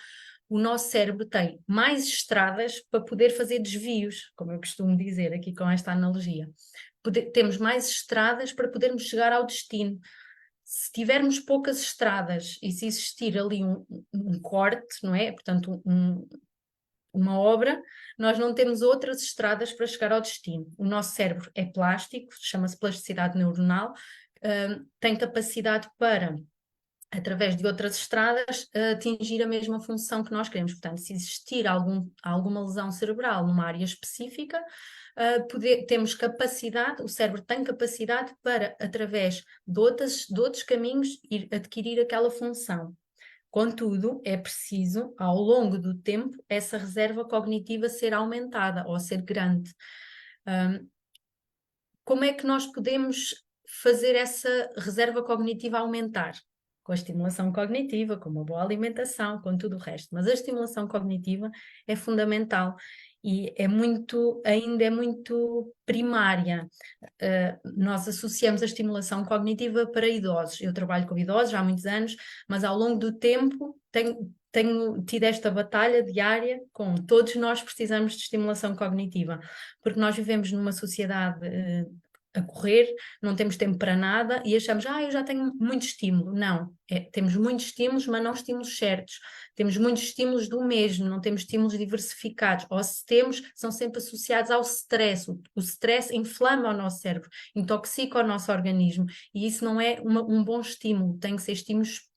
o nosso cérebro tem mais estradas para poder fazer desvios, como eu costumo dizer aqui com esta analogia. Temos mais estradas para podermos chegar ao destino. Se tivermos poucas estradas e se existir ali um corte, não é? Portanto, uma obra, nós não temos outras estradas para chegar ao destino. O nosso cérebro é plástico, chama-se plasticidade neuronal, tem capacidade para, através de outras estradas, atingir a mesma função que nós queremos. Portanto, se existir alguma lesão cerebral numa área específica, temos capacidade, o cérebro tem capacidade para, através de outros caminhos, ir adquirir aquela função. Contudo, é preciso, ao longo do tempo, essa reserva cognitiva ser aumentada ou ser grande. Como é que nós podemos fazer essa reserva cognitiva aumentar? Com a estimulação cognitiva, com uma boa alimentação, com tudo o resto. Mas a estimulação cognitiva é fundamental e ainda é muito primária. Nós associamos a estimulação cognitiva para idosos. Eu trabalho com idosos há muitos anos, mas ao longo do tempo tenho tido esta batalha diária com todos nós precisamos de estimulação cognitiva, porque nós vivemos numa sociedade a correr, não temos tempo para nada e achamos, eu já tenho muito estímulo. Não, temos muitos estímulos, mas não estímulos certos. Temos muitos estímulos do mesmo, não temos estímulos diversificados. Ou se temos, são sempre associados ao stress. O stress inflama o nosso cérebro, intoxica o nosso organismo e isso não é um bom estímulo, tem que ser estímulos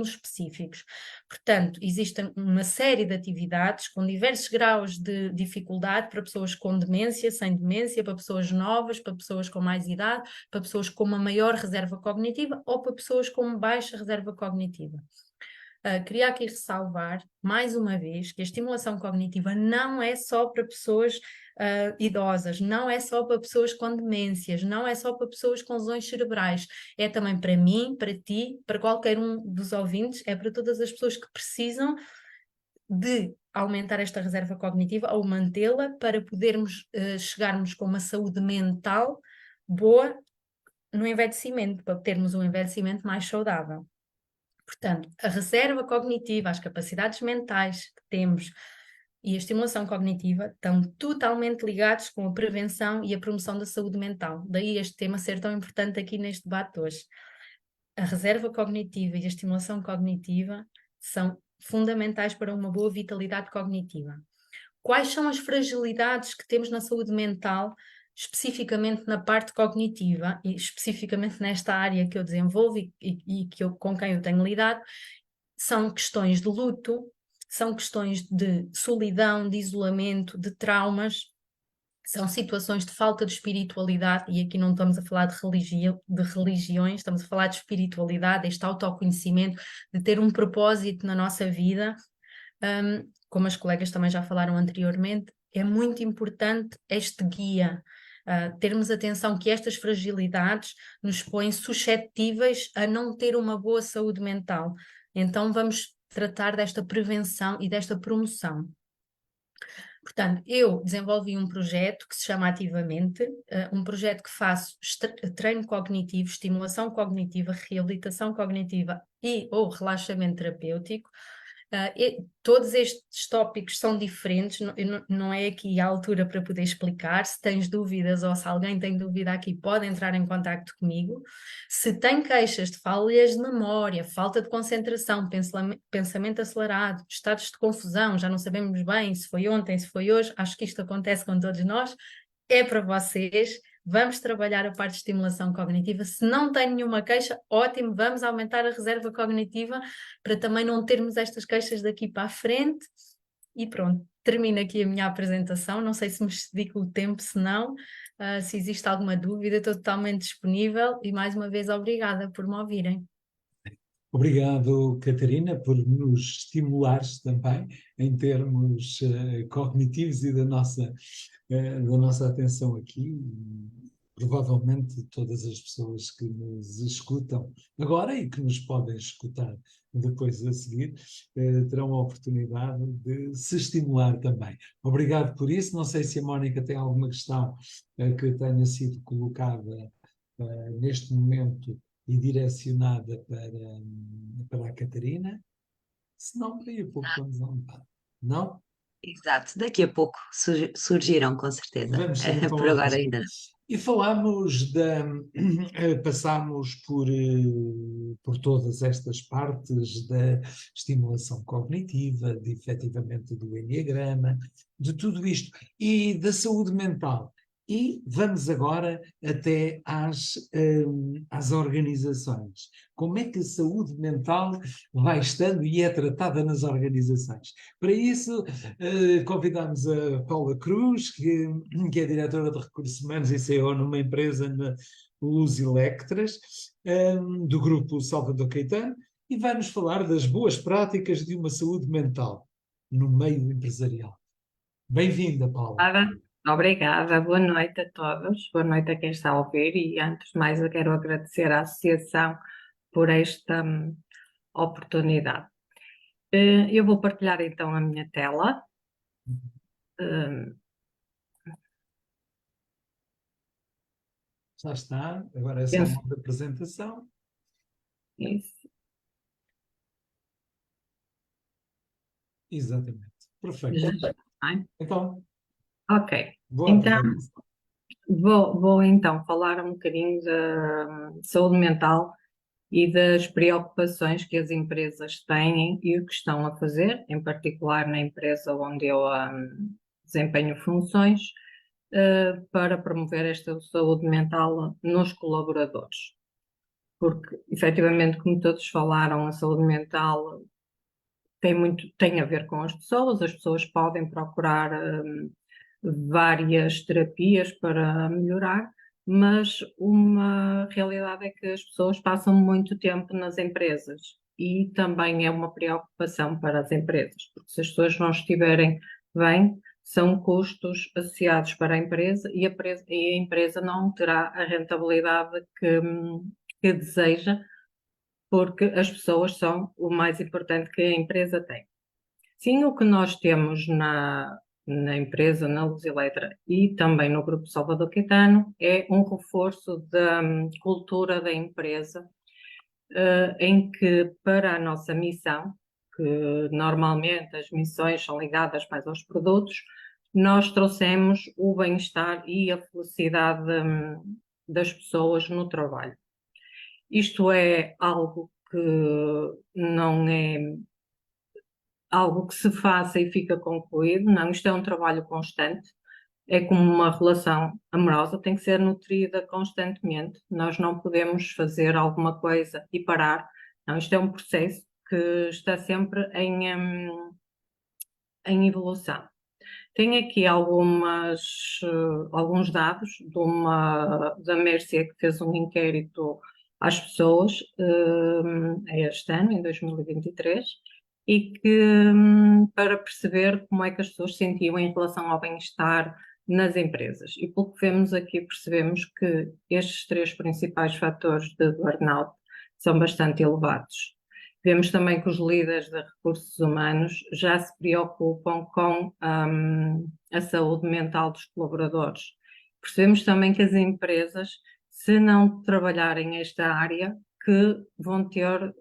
específicos. Portanto, existem uma série de atividades com diversos graus de dificuldade para pessoas com demência, sem demência, para pessoas novas, para pessoas com mais idade, para pessoas com uma maior reserva cognitiva ou para pessoas com baixa reserva cognitiva. Queria aqui ressalvar, mais uma vez, que a estimulação cognitiva não é só para pessoas idosas, não é só para pessoas com demências, não é só para pessoas com lesões cerebrais, é também para mim, para ti, para qualquer um dos ouvintes, é para todas as pessoas que precisam de aumentar esta reserva cognitiva ou mantê-la para podermos chegarmos com uma saúde mental boa no envelhecimento, para termos um envelhecimento mais saudável. Portanto, a reserva cognitiva, as capacidades mentais que temos e a estimulação cognitiva estão totalmente ligados com a prevenção e a promoção da saúde mental. Daí este tema ser tão importante aqui neste debate hoje. A reserva cognitiva e a estimulação cognitiva são fundamentais para uma boa vitalidade cognitiva. Quais são as fragilidades que temos na saúde mental, especificamente na parte cognitiva e especificamente nesta área que eu desenvolvo e com quem eu tenho lidado? São questões de luto, são questões de solidão, de isolamento, de traumas, são situações de falta de espiritualidade, e aqui não estamos a falar de religiões, estamos a falar de espiritualidade, este autoconhecimento, de ter um propósito na nossa vida. Como as colegas também já falaram anteriormente, é muito importante este guia, termos atenção que estas fragilidades nos põem suscetíveis a não ter uma boa saúde mental. Então vamos tratar desta prevenção e desta promoção. Portanto, eu desenvolvi um projeto que se chama Ativamente, um projeto que faço treino cognitivo, estimulação cognitiva, reabilitação cognitiva ou relaxamento terapêutico. Todos estes tópicos são diferentes, não é aqui a altura para poder explicar. Se tens dúvidas ou se alguém tem dúvida aqui, pode entrar em contacto comigo. Se tem queixas de falhas de memória, falta de concentração, pensamento acelerado, estados de confusão, já não sabemos bem se foi ontem, se foi hoje, acho que isto acontece com todos nós, é para vocês. Vamos trabalhar a parte de estimulação cognitiva. Se não tem nenhuma queixa, ótimo, vamos aumentar a reserva cognitiva para também não termos estas queixas daqui para a frente. E pronto, termino aqui a minha apresentação. Não sei se me excedi com o tempo, se não, se existe alguma dúvida, estou totalmente disponível e mais uma vez obrigada por me ouvirem. Obrigado, Catarina, por nos estimulares também em termos cognitivos e da nossa atenção aqui. Provavelmente todas as pessoas que nos escutam agora e que nos podem escutar depois a seguir terão a oportunidade de se estimular também. Obrigado por isso. Não sei se a Mónica tem alguma questão que tenha sido colocada neste momento e direcionada para a Catarina. Se não, daí a pouco vamos aumentar. Não? Exato, daqui a pouco surgirão, com certeza. Vamos então Por agora ainda não. e falámos passámos por todas estas partes da estimulação cognitiva, de efetivamente do enneagrama, de tudo isto e da saúde mental. E vamos agora até às organizações. Como é que a saúde mental vai estando e é tratada nas organizações? Para isso, convidamos a Paula Cruz, que é diretora de Recursos Humanos e CEO numa empresa na Luz Electras, do grupo Salvador Caetano, e vai-nos falar das boas práticas de uma saúde mental no meio empresarial. Bem-vinda, Paula. Obrigada, boa noite a todos, boa noite a quem está a ouvir e antes de mais eu quero agradecer à Associação por esta oportunidade. Eu vou partilhar então a minha tela. Já está, agora é só uma apresentação. Isso. Exatamente, perfeito. Já está, então, ok. boa Então, vou então falar um bocadinho da saúde mental e das preocupações que as empresas têm e o que estão a fazer, em particular na empresa onde eu desempenho funções, para promover esta saúde mental nos colaboradores. Porque, efetivamente, como todos falaram, a saúde mental tem a ver com as pessoas podem procurar várias terapias para melhorar, mas uma realidade é que as pessoas passam muito tempo nas empresas e também é uma preocupação para as empresas, porque se as pessoas não estiverem bem, são custos associados para a empresa e a empresa não terá a rentabilidade que deseja, porque as pessoas são o mais importante que a empresa tem. Sim, o que nós temos na empresa, na Luz Eletra e também no Grupo Salvador Caetano é um reforço da cultura da empresa, em que para a nossa missão, que normalmente as missões são ligadas mais aos produtos, nós trouxemos o bem-estar e a felicidade, das pessoas no trabalho. Isto é algo que não é algo que se faça e fica concluído, não, isto é um trabalho constante, é como uma relação amorosa, tem que ser nutrida constantemente, nós não podemos fazer alguma coisa e parar, não, isto é um processo que está sempre em evolução. Tenho aqui alguns dados da Mércia, que fez um inquérito às pessoas este ano, em 2023, e que para perceber como é que as pessoas sentiam em relação ao bem-estar nas empresas. E pelo que vemos aqui, percebemos que estes 3 principais fatores de burnout são bastante elevados. Vemos também que os líderes de recursos humanos já se preocupam com a saúde mental dos colaboradores. Percebemos também que as empresas, se não trabalharem esta área, que vão ter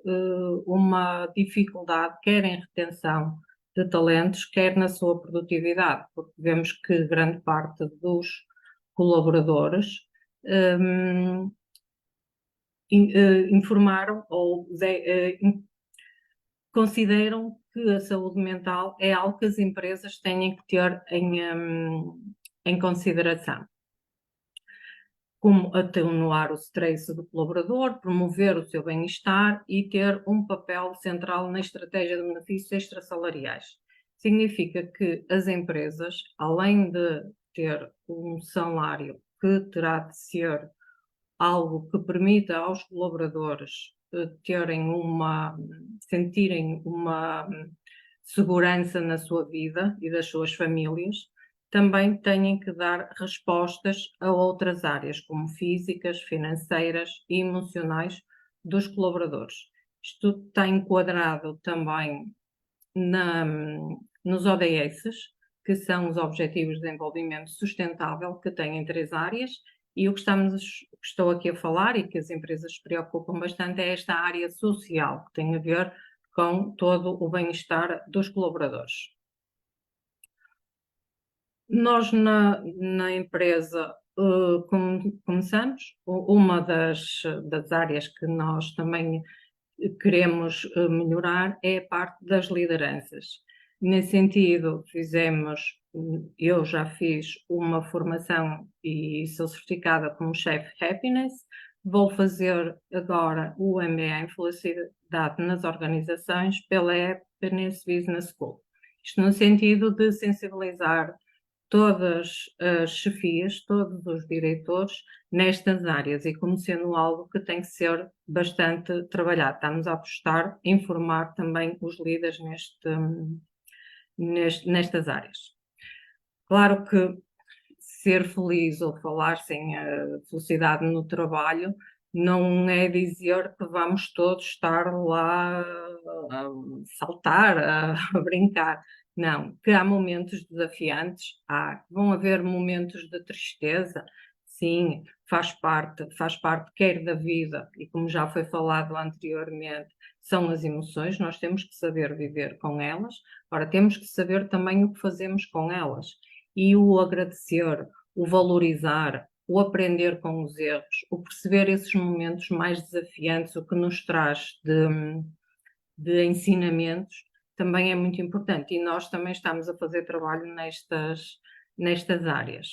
uma dificuldade, quer em retenção de talentos, quer na sua produtividade, porque vemos que grande parte dos colaboradores informaram ou consideram que a saúde mental é algo que as empresas têm que ter em consideração, como atenuar o stress do colaborador, promover o seu bem-estar e ter um papel central na estratégia de benefícios extrasalariais. Significa que as empresas, além de ter um salário que terá de ser algo que permita aos colaboradores sentirem uma segurança na sua vida e das suas famílias, também têm que dar respostas a outras áreas, como físicas, financeiras e emocionais dos colaboradores. Isto está enquadrado também nos ODS, que são os Objetivos de Desenvolvimento Sustentável, que têm 3 áreas, e o que estou aqui a falar e que as empresas se preocupam bastante é esta área social, que tem a ver com todo o bem-estar dos colaboradores. Nós na empresa começamos, uma das áreas que nós também queremos melhorar é a parte das lideranças. Nesse sentido, eu já fiz uma formação e sou certificada como Chef Happiness. Vou fazer agora o MBA em Felicidade nas Organizações pela Happiness Business School. Isto no sentido de sensibilizar todas as chefias, todos os diretores nestas áreas e como sendo algo que tem que ser bastante trabalhado. Estamos a apostar em formar também os líderes nestas áreas. Claro que ser feliz ou falar-se em felicidade no trabalho não é dizer que vamos todos estar lá a saltar, a brincar. Não, que há momentos desafiantes, vão haver momentos de tristeza, sim, faz parte quer da vida, e como já foi falado anteriormente, são as emoções, nós temos que saber viver com elas, agora temos que saber também o que fazemos com elas, e o agradecer, o valorizar, o aprender com os erros, o perceber esses momentos mais desafiantes, o que nos traz de ensinamentos, também é muito importante. E nós também estamos a fazer trabalho nestas áreas.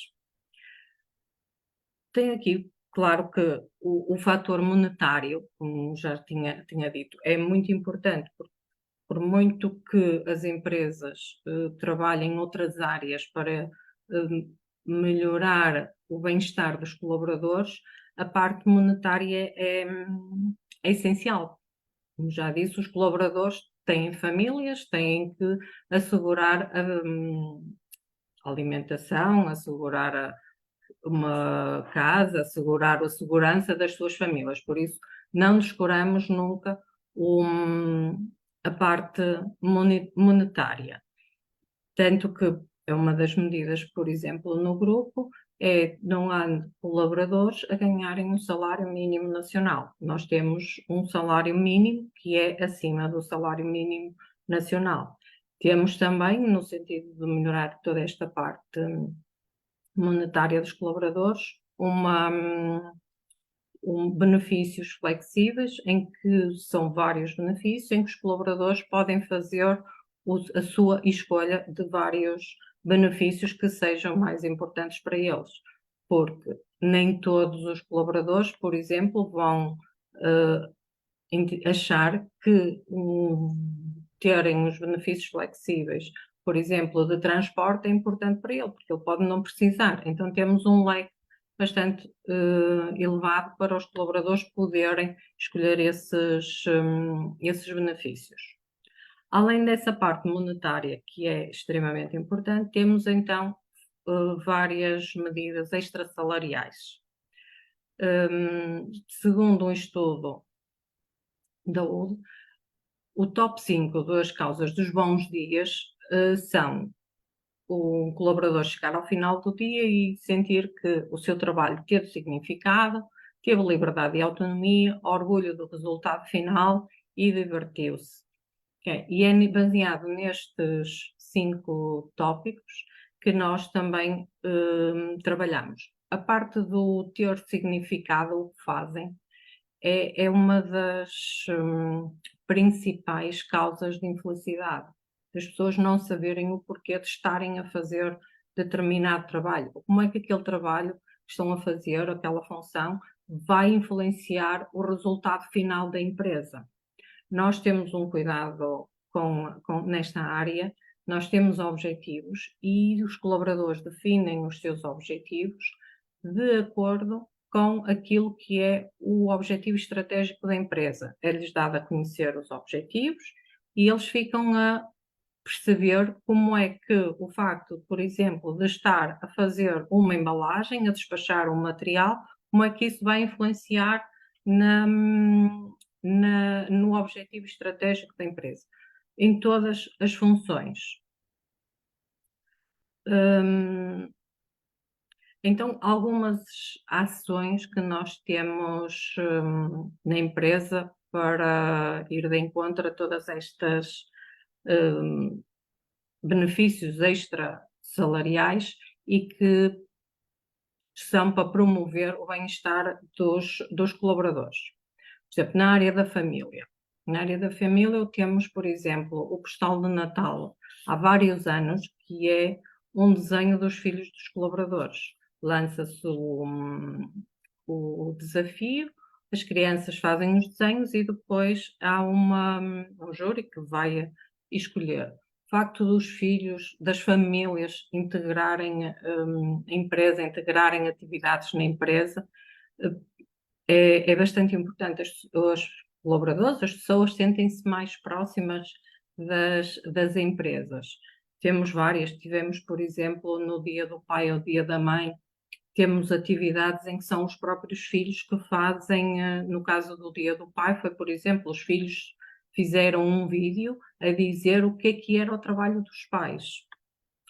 Tem aqui, claro que o fator monetário, como já tinha dito, é muito importante, porque por muito que as empresas trabalhem em outras áreas para melhorar o bem-estar dos colaboradores, a parte monetária é essencial. Como já disse, os colaboradores têm famílias, têm que assegurar a alimentação, assegurar uma casa, assegurar a segurança das suas famílias. Por isso, não descuramos nunca a parte monetária. Tanto que é uma das medidas, por exemplo, no grupo, não há colaboradores a ganharem um salário mínimo nacional. Nós temos um salário mínimo que é acima do salário mínimo nacional. Temos também, no sentido de melhorar toda esta parte monetária dos colaboradores, benefícios flexíveis, em que são vários benefícios, em que os colaboradores podem fazer a sua escolha de vários benefícios que sejam mais importantes para eles, porque nem todos os colaboradores, por exemplo, vão achar que terem os benefícios flexíveis, por exemplo, de transporte é importante para ele, porque ele pode não precisar. Então temos um leque bastante elevado para os colaboradores poderem escolher esses benefícios. Além dessa parte monetária, que é extremamente importante, temos então várias medidas extrasalariais. Segundo um estudo da UD, o top 5 das causas dos bons dias são o colaborador chegar ao final do dia e sentir que o seu trabalho teve significado, teve liberdade e autonomia, orgulho do resultado final e divertiu-se. E é baseado nestes 5 tópicos que nós também trabalhamos. A parte do ter significado, o que fazem, é uma das principais causas de infelicidade. As pessoas não saberem o porquê de estarem a fazer determinado trabalho. Como é que aquele trabalho que estão a fazer, aquela função, vai influenciar o resultado final da empresa. Nós temos um cuidado nesta área, nós temos objetivos e os colaboradores definem os seus objetivos de acordo com aquilo que é o objetivo estratégico da empresa. É-lhes dado a conhecer os objetivos e eles ficam a perceber como é que o facto, por exemplo, de estar a fazer uma embalagem, a despachar um material, como é que isso vai influenciar no objetivo estratégico da empresa, em todas as funções. Então, algumas ações que nós temos na empresa para ir de encontro a todas estas benefícios extra salariais e que são para promover o bem-estar dos colaboradores. Por exemplo, na área da família. Na área da família temos, por exemplo, o postal de Natal, há vários anos, que é um desenho dos filhos dos colaboradores. Lança-se o desafio, as crianças fazem os desenhos e depois há um júri que vai escolher. O facto dos filhos, das famílias integrarem a empresa, integrarem atividades na empresa, é bastante importante. Os colaboradores, as pessoas sentem-se mais próximas das empresas. Temos várias, tivemos, por exemplo, no Dia do Pai ou Dia da Mãe, temos atividades em que são os próprios filhos que fazem, no caso do Dia do Pai, foi, por exemplo, os filhos fizeram um vídeo a dizer o que era o trabalho dos pais.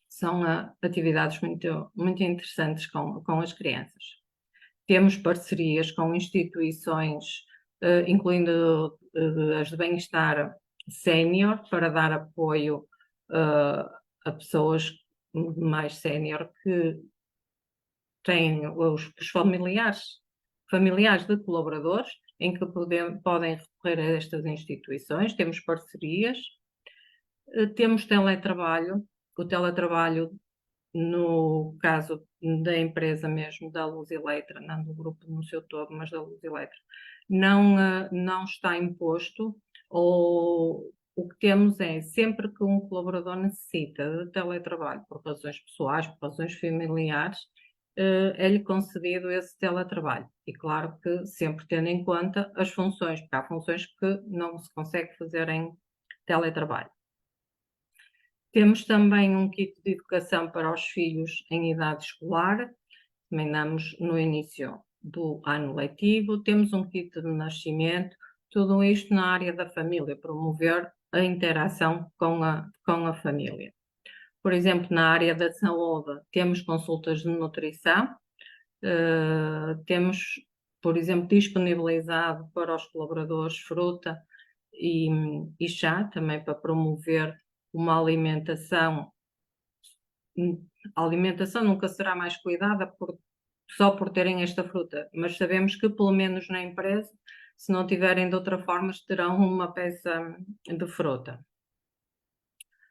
São atividades muito, muito interessantes com as crianças. Temos parcerias com instituições, incluindo as de bem-estar sénior, para dar apoio a pessoas mais sénior que têm os familiares de colaboradores, em que podem recorrer a estas instituições. Temos parcerias, temos teletrabalho. O teletrabalho, no caso da empresa mesmo, da Luz Eletra, não do grupo no seu todo, mas da Luz Eletra, não está imposto, ou o que temos é, sempre que um colaborador necessita de teletrabalho por razões pessoais, por razões familiares, é-lhe concedido esse teletrabalho. E claro que sempre tendo em conta as funções, porque há funções que não se consegue fazer em teletrabalho. Temos também um kit de educação para os filhos em idade escolar, também damos no início do ano letivo. Temos um kit de nascimento, Tudo isto na área da família, promover a interação com a família. Por exemplo, na área da saúde, temos consultas de nutrição, temos, por exemplo, disponibilizado para os colaboradores fruta e chá, também para promover uma alimentação. A alimentação nunca será mais cuidada só por terem esta fruta, mas sabemos que, pelo menos na empresa, se não tiverem de outra forma, terão uma peça de fruta.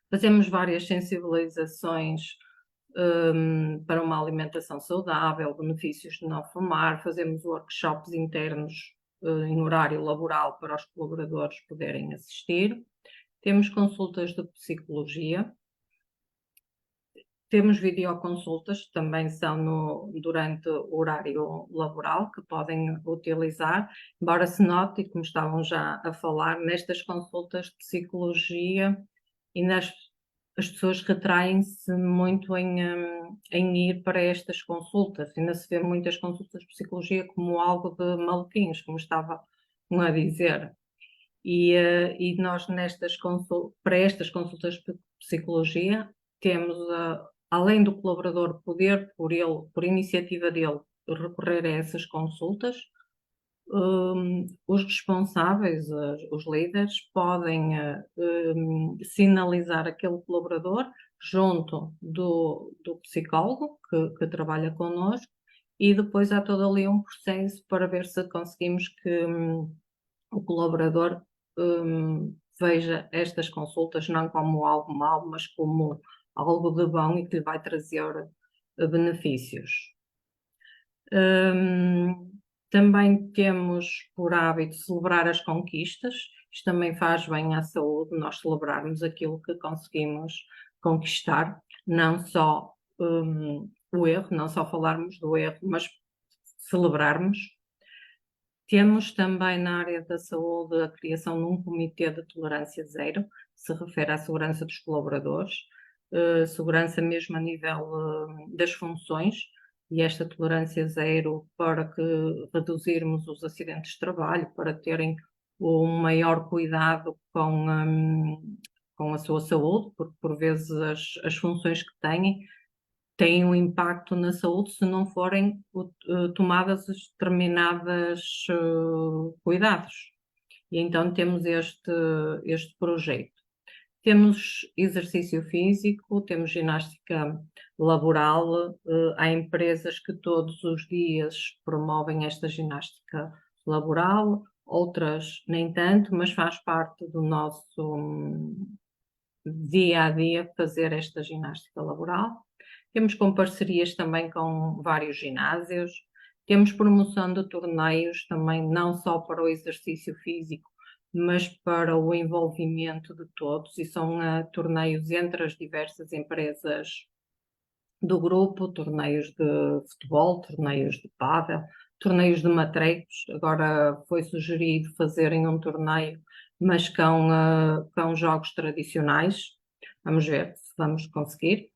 Fazemos várias sensibilizações para uma alimentação saudável, benefícios de não fumar, fazemos workshops internos em horário laboral para os colaboradores poderem assistir. Temos consultas de psicologia. Temos videoconsultas, também são durante o horário laboral, que podem utilizar, embora se note, e como estavam já a falar, nestas consultas de psicologia e as pessoas retraem-se muito em ir para estas consultas. Ainda se vê muitas consultas de psicologia como algo de maluquinhos, como estavam a dizer. E nós para estas consultas de psicologia temos, além do colaborador poder, por iniciativa dele, recorrer a essas consultas, os responsáveis, os líderes, podem sinalizar aquele colaborador junto do psicólogo que trabalha connosco, e depois há todo ali um processo para ver se conseguimos que o colaborador veja estas consultas não como algo mau, mas como algo de bom e que lhe vai trazer benefícios. Também temos por hábito celebrar as conquistas. Isto também faz bem à saúde, nós celebrarmos aquilo que conseguimos conquistar, não só o erro, não só falarmos do erro, mas celebrarmos. Temos também na área da saúde a criação de um comitê de tolerância zero, que se refere à segurança dos colaboradores, segurança mesmo a nível das funções, e esta tolerância zero para que reduzirmos os acidentes de trabalho, para terem um maior cuidado com a sua saúde, porque por vezes as funções que têm um impacto na saúde se não forem tomadas determinados cuidados. E então temos este projeto. Temos exercício físico, temos ginástica laboral. Há empresas que todos os dias promovem esta ginástica laboral, outras nem tanto, mas faz parte do nosso dia a dia fazer esta ginástica laboral. Temos com parcerias também com vários ginásios. Temos promoção de torneios também, não só para o exercício físico, mas para o envolvimento de todos, e são torneios entre as diversas empresas do grupo, torneios de futebol, torneios de pádel, torneios de matrecos. Agora foi sugerido fazerem um torneio, mas com jogos tradicionais. Vamos ver se vamos conseguir.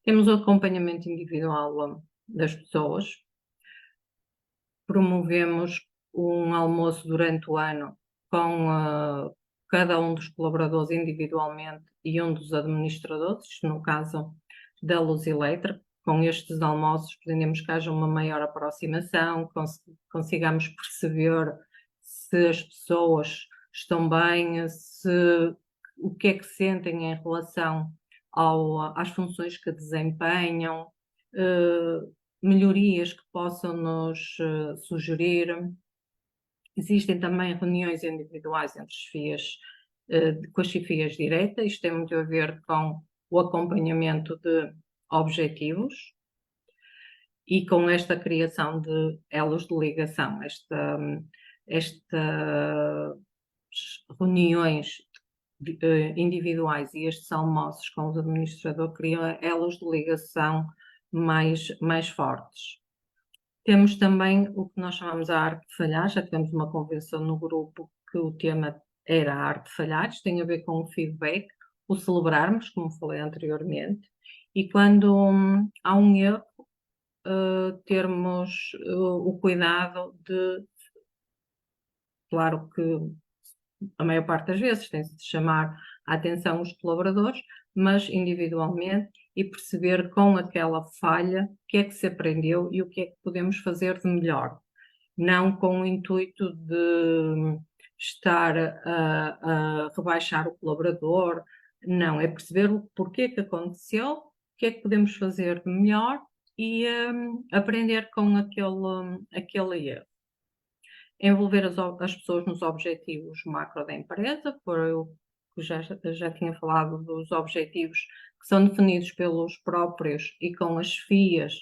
Temos o acompanhamento individual das pessoas. Promovemos um almoço durante o ano com cada um dos colaboradores individualmente e um dos administradores, no caso da Luz Elétrica. Com estes almoços pretendemos que haja uma maior aproximação, consigamos perceber se as pessoas estão bem, o que é que sentem em relação às funções que desempenham, melhorias que possam nos sugerir. Existem também reuniões individuais entre com as chefias diretas. Isto tem muito a ver com o acompanhamento de objetivos e com esta criação de elos de ligação. Estas reuniões individuais e estes almoços com os administradores criam elos de ligação mais fortes. Temos também o que nós chamamos a arte de falhar. Já tivemos uma convenção no grupo que o tema era a arte de falhar. Isto tem a ver com o feedback, o celebrarmos, como falei anteriormente, e quando há um erro, termos o cuidado de, claro que a maior parte das vezes tem-se de chamar a atenção os colaboradores, mas individualmente, e perceber com aquela falha o que é que se aprendeu e o que é que podemos fazer de melhor. Não com o intuito de estar a rebaixar o colaborador, não, é perceber o porquê que aconteceu, o que é que podemos fazer de melhor e aprender com aquele erro. Envolver as pessoas nos objetivos macro da empresa, eu já tinha falado dos objetivos que são definidos pelos próprios e com as FIAs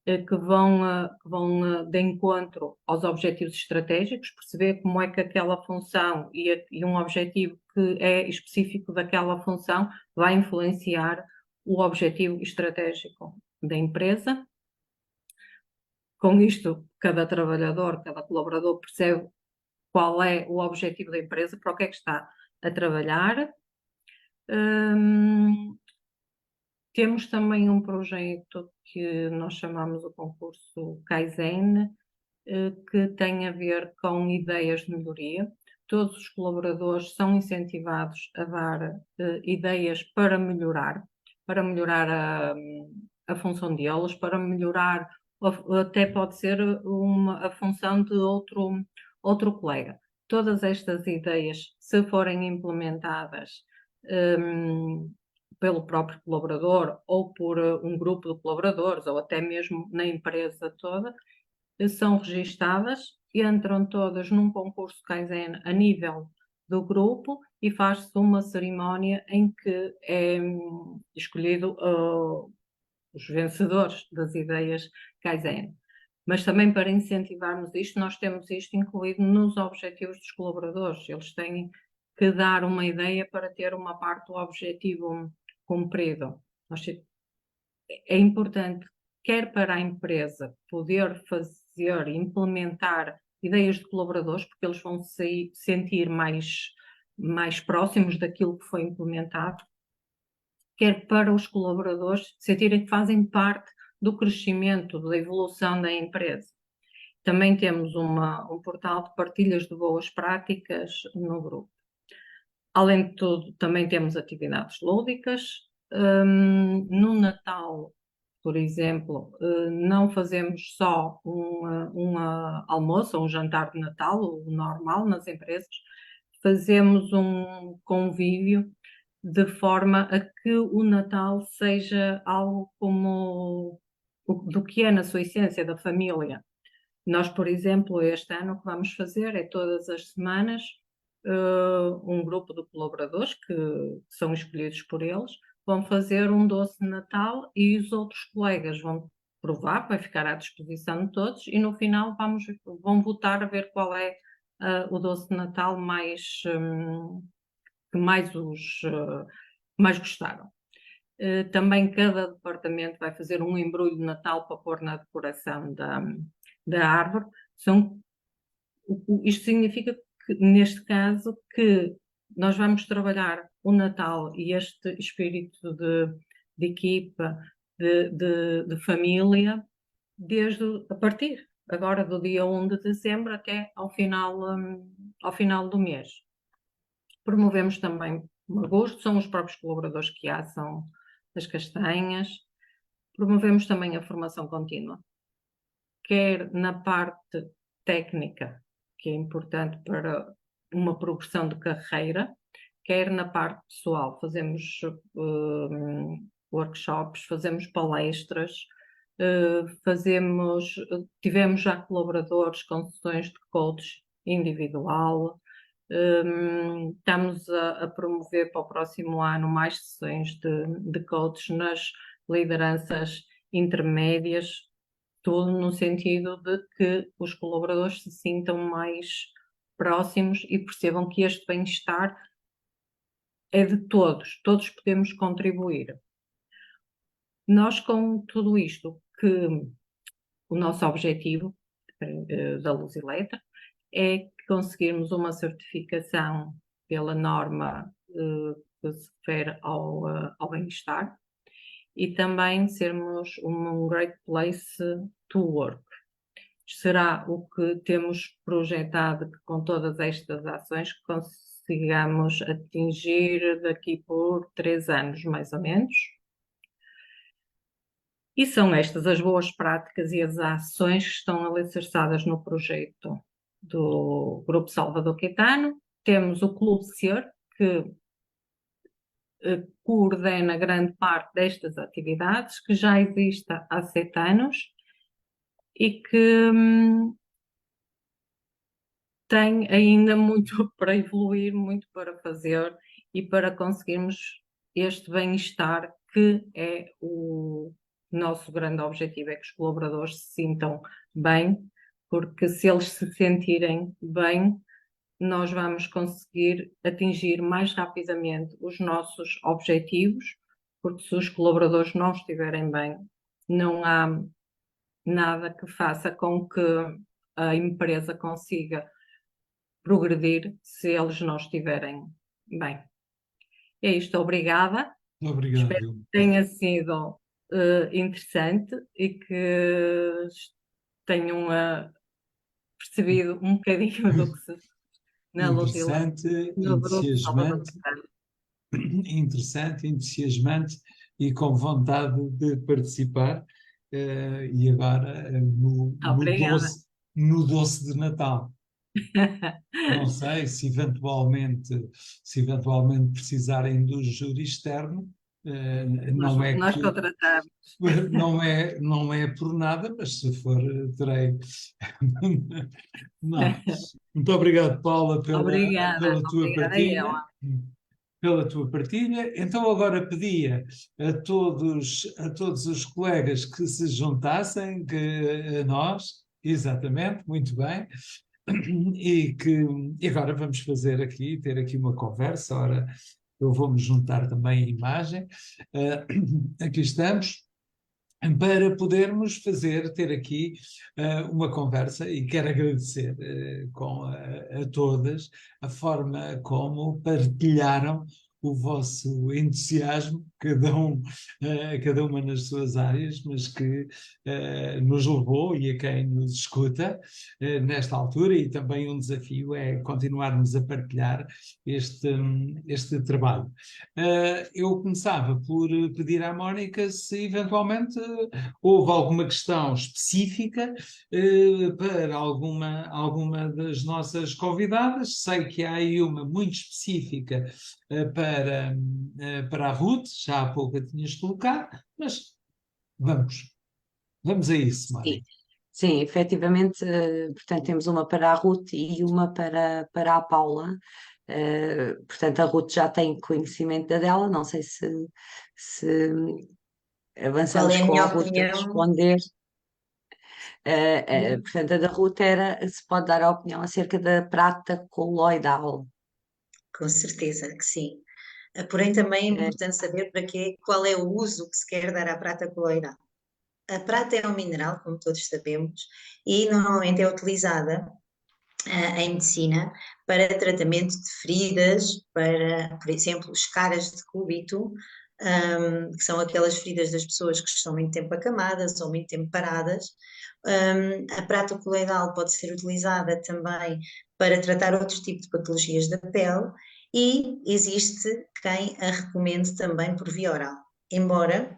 que vão de encontro aos objetivos estratégicos, perceber como é que aquela função e um objetivo que é específico daquela função vai influenciar o objetivo estratégico da empresa. Com isto, cada trabalhador, cada colaborador percebe qual é o objetivo da empresa, para o que é que está a trabalhar. Temos também um projeto que nós chamamos o concurso Kaizen, que tem a ver com ideias de melhoria. Todos os colaboradores são incentivados a dar ideias para melhorar a função deles, para melhorar, até pode ser a função de outro colega. Todas estas ideias, se forem implementadas pelo próprio colaborador ou por um grupo de colaboradores, ou até mesmo na empresa toda, são registadas, entram todas num concurso Kaizen a nível do grupo e faz-se uma cerimónia em que é escolhido os vencedores das ideias Kaizen. Mas também para incentivarmos isto, nós temos isto incluído nos objetivos dos colaboradores. Eles têm que dar uma ideia para ter uma parte do objetivo cumprido. É importante, quer para a empresa, poder fazer, implementar ideias de colaboradores, porque eles vão se sentir mais próximos daquilo que foi implementado, quer para os colaboradores sentirem que fazem parte do crescimento, da evolução da empresa. Também temos um portal de partilhas de boas práticas no grupo. Além de tudo, também temos atividades lúdicas. No Natal, por exemplo, não fazemos só um almoço ou um jantar de Natal, o normal nas empresas, fazemos um convívio de forma a que o Natal seja algo como do que é na sua essência da família. Nós, por exemplo, este ano o que vamos fazer é todas as semanas um grupo de colaboradores que são escolhidos por eles vão fazer um doce de Natal e os outros colegas vão provar, vai ficar à disposição de todos e no final vão votar a ver qual é o doce de Natal que mais gostaram. Também cada departamento vai fazer um embrulho de Natal para pôr na decoração da árvore. Isto significa que, neste caso, que nós vamos trabalhar o Natal e este espírito de equipa, de família, a partir agora do dia 1 de dezembro até ao final do mês. Promovemos também o gosto, são os próprios colaboradores que assam as castanhas. Promovemos também a formação contínua, quer na parte técnica, que é importante para uma progressão de carreira, quer na parte pessoal. Fazemos workshops, fazemos palestras, tivemos já colaboradores com sessões de coach individual. Estamos a promover para o próximo ano mais sessões de coach nas lideranças intermédias, tudo no sentido de que os colaboradores se sintam mais próximos e percebam que este bem-estar é de todos podemos contribuir. Nós, com tudo isto, que o nosso objetivo da Luz Elettra é conseguirmos uma certificação pela norma que se refere ao bem-estar e também sermos um great place to work. será o que temos projetado que com todas estas ações consigamos atingir daqui por 3 anos, mais ou menos. E são estas as boas práticas e as ações que estão alicerçadas no projeto do Grupo Salvador Caetano. Temos o Clube SER, que coordena grande parte destas atividades, que já existe há 7 anos e que tem ainda muito para evoluir, muito para fazer e para conseguirmos este bem-estar que é o nosso grande objetivo, é que os colaboradores se sintam bem, porque se eles se sentirem bem, nós vamos conseguir atingir mais rapidamente os nossos objetivos, porque se os colaboradores não estiverem bem, não há nada que faça com que a empresa consiga progredir se eles não estiverem bem. É isto, obrigada. Obrigado. Espero que tenha sido interessante e que tenham percebido um bocadinho do que se na luta Interessante, no Grupo Salvador entusiasmante, Caetano. interessante, entusiasmante e com vontade de participar. E agora Obrigada. no doce de Natal. Não sei se eventualmente precisarem do júri externo, não é Nós que contratamos. não é por nada, mas se for, terei. Não. Muito obrigado, Paula, Obrigada. pela tua Obrigada eu. partilha. Pela tua partilha. Então agora pedia a todos os colegas que se juntassem a nós, exatamente, muito bem, e agora vamos ter aqui uma conversa. Ora, eu vou-me juntar também a imagem. Aqui estamos para podermos ter aqui uma conversa, e quero agradecer a todas a forma como partilharam o vosso entusiasmo, cada uma nas suas áreas, mas que nos levou, e a quem nos escuta nesta altura, e também um desafio é continuarmos a partilhar este trabalho. Eu começava por pedir à Mónica se eventualmente houve alguma questão específica para alguma das nossas convidadas. Sei que há aí uma muito específica para a Ruth, já há pouco a tinhas colocado, mas vamos a isso, Sim, Mónica. sim, efetivamente, portanto, temos uma para a Ruth e uma para a Paula. Portanto, a Ruth já tem conhecimento da dela, não sei se Qual avançamos é a com minha a Ruth a opinião? responder. Portanto, a da Ruth era se pode dar a opinião acerca da prata coloidal. Com certeza que sim. Porém, também é importante saber qual é o uso que se quer dar à prata coloidal. A prata é um mineral, como todos sabemos, e normalmente é utilizada em medicina para tratamento de feridas, para, por exemplo, escaras de cúbito, que são aquelas feridas das pessoas que estão muito tempo acamadas ou muito tempo paradas. A prata coloidal pode ser utilizada também para tratar outros tipos de patologias da pele e existe quem a recomende também por via oral. Embora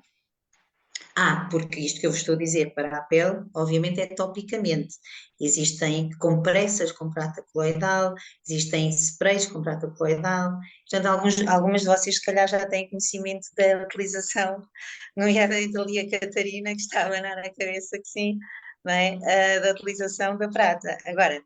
porque isto que eu vos estou a dizer para a pele, obviamente é topicamente. Existem compressas com prata coloidal, existem sprays com prata coloidal. Portanto, algumas de vocês, se calhar, já têm conhecimento da utilização, nomeadamente ali a Catarina, que está a abanar a cabeça que sim, não é? Da utilização da prata. Agora,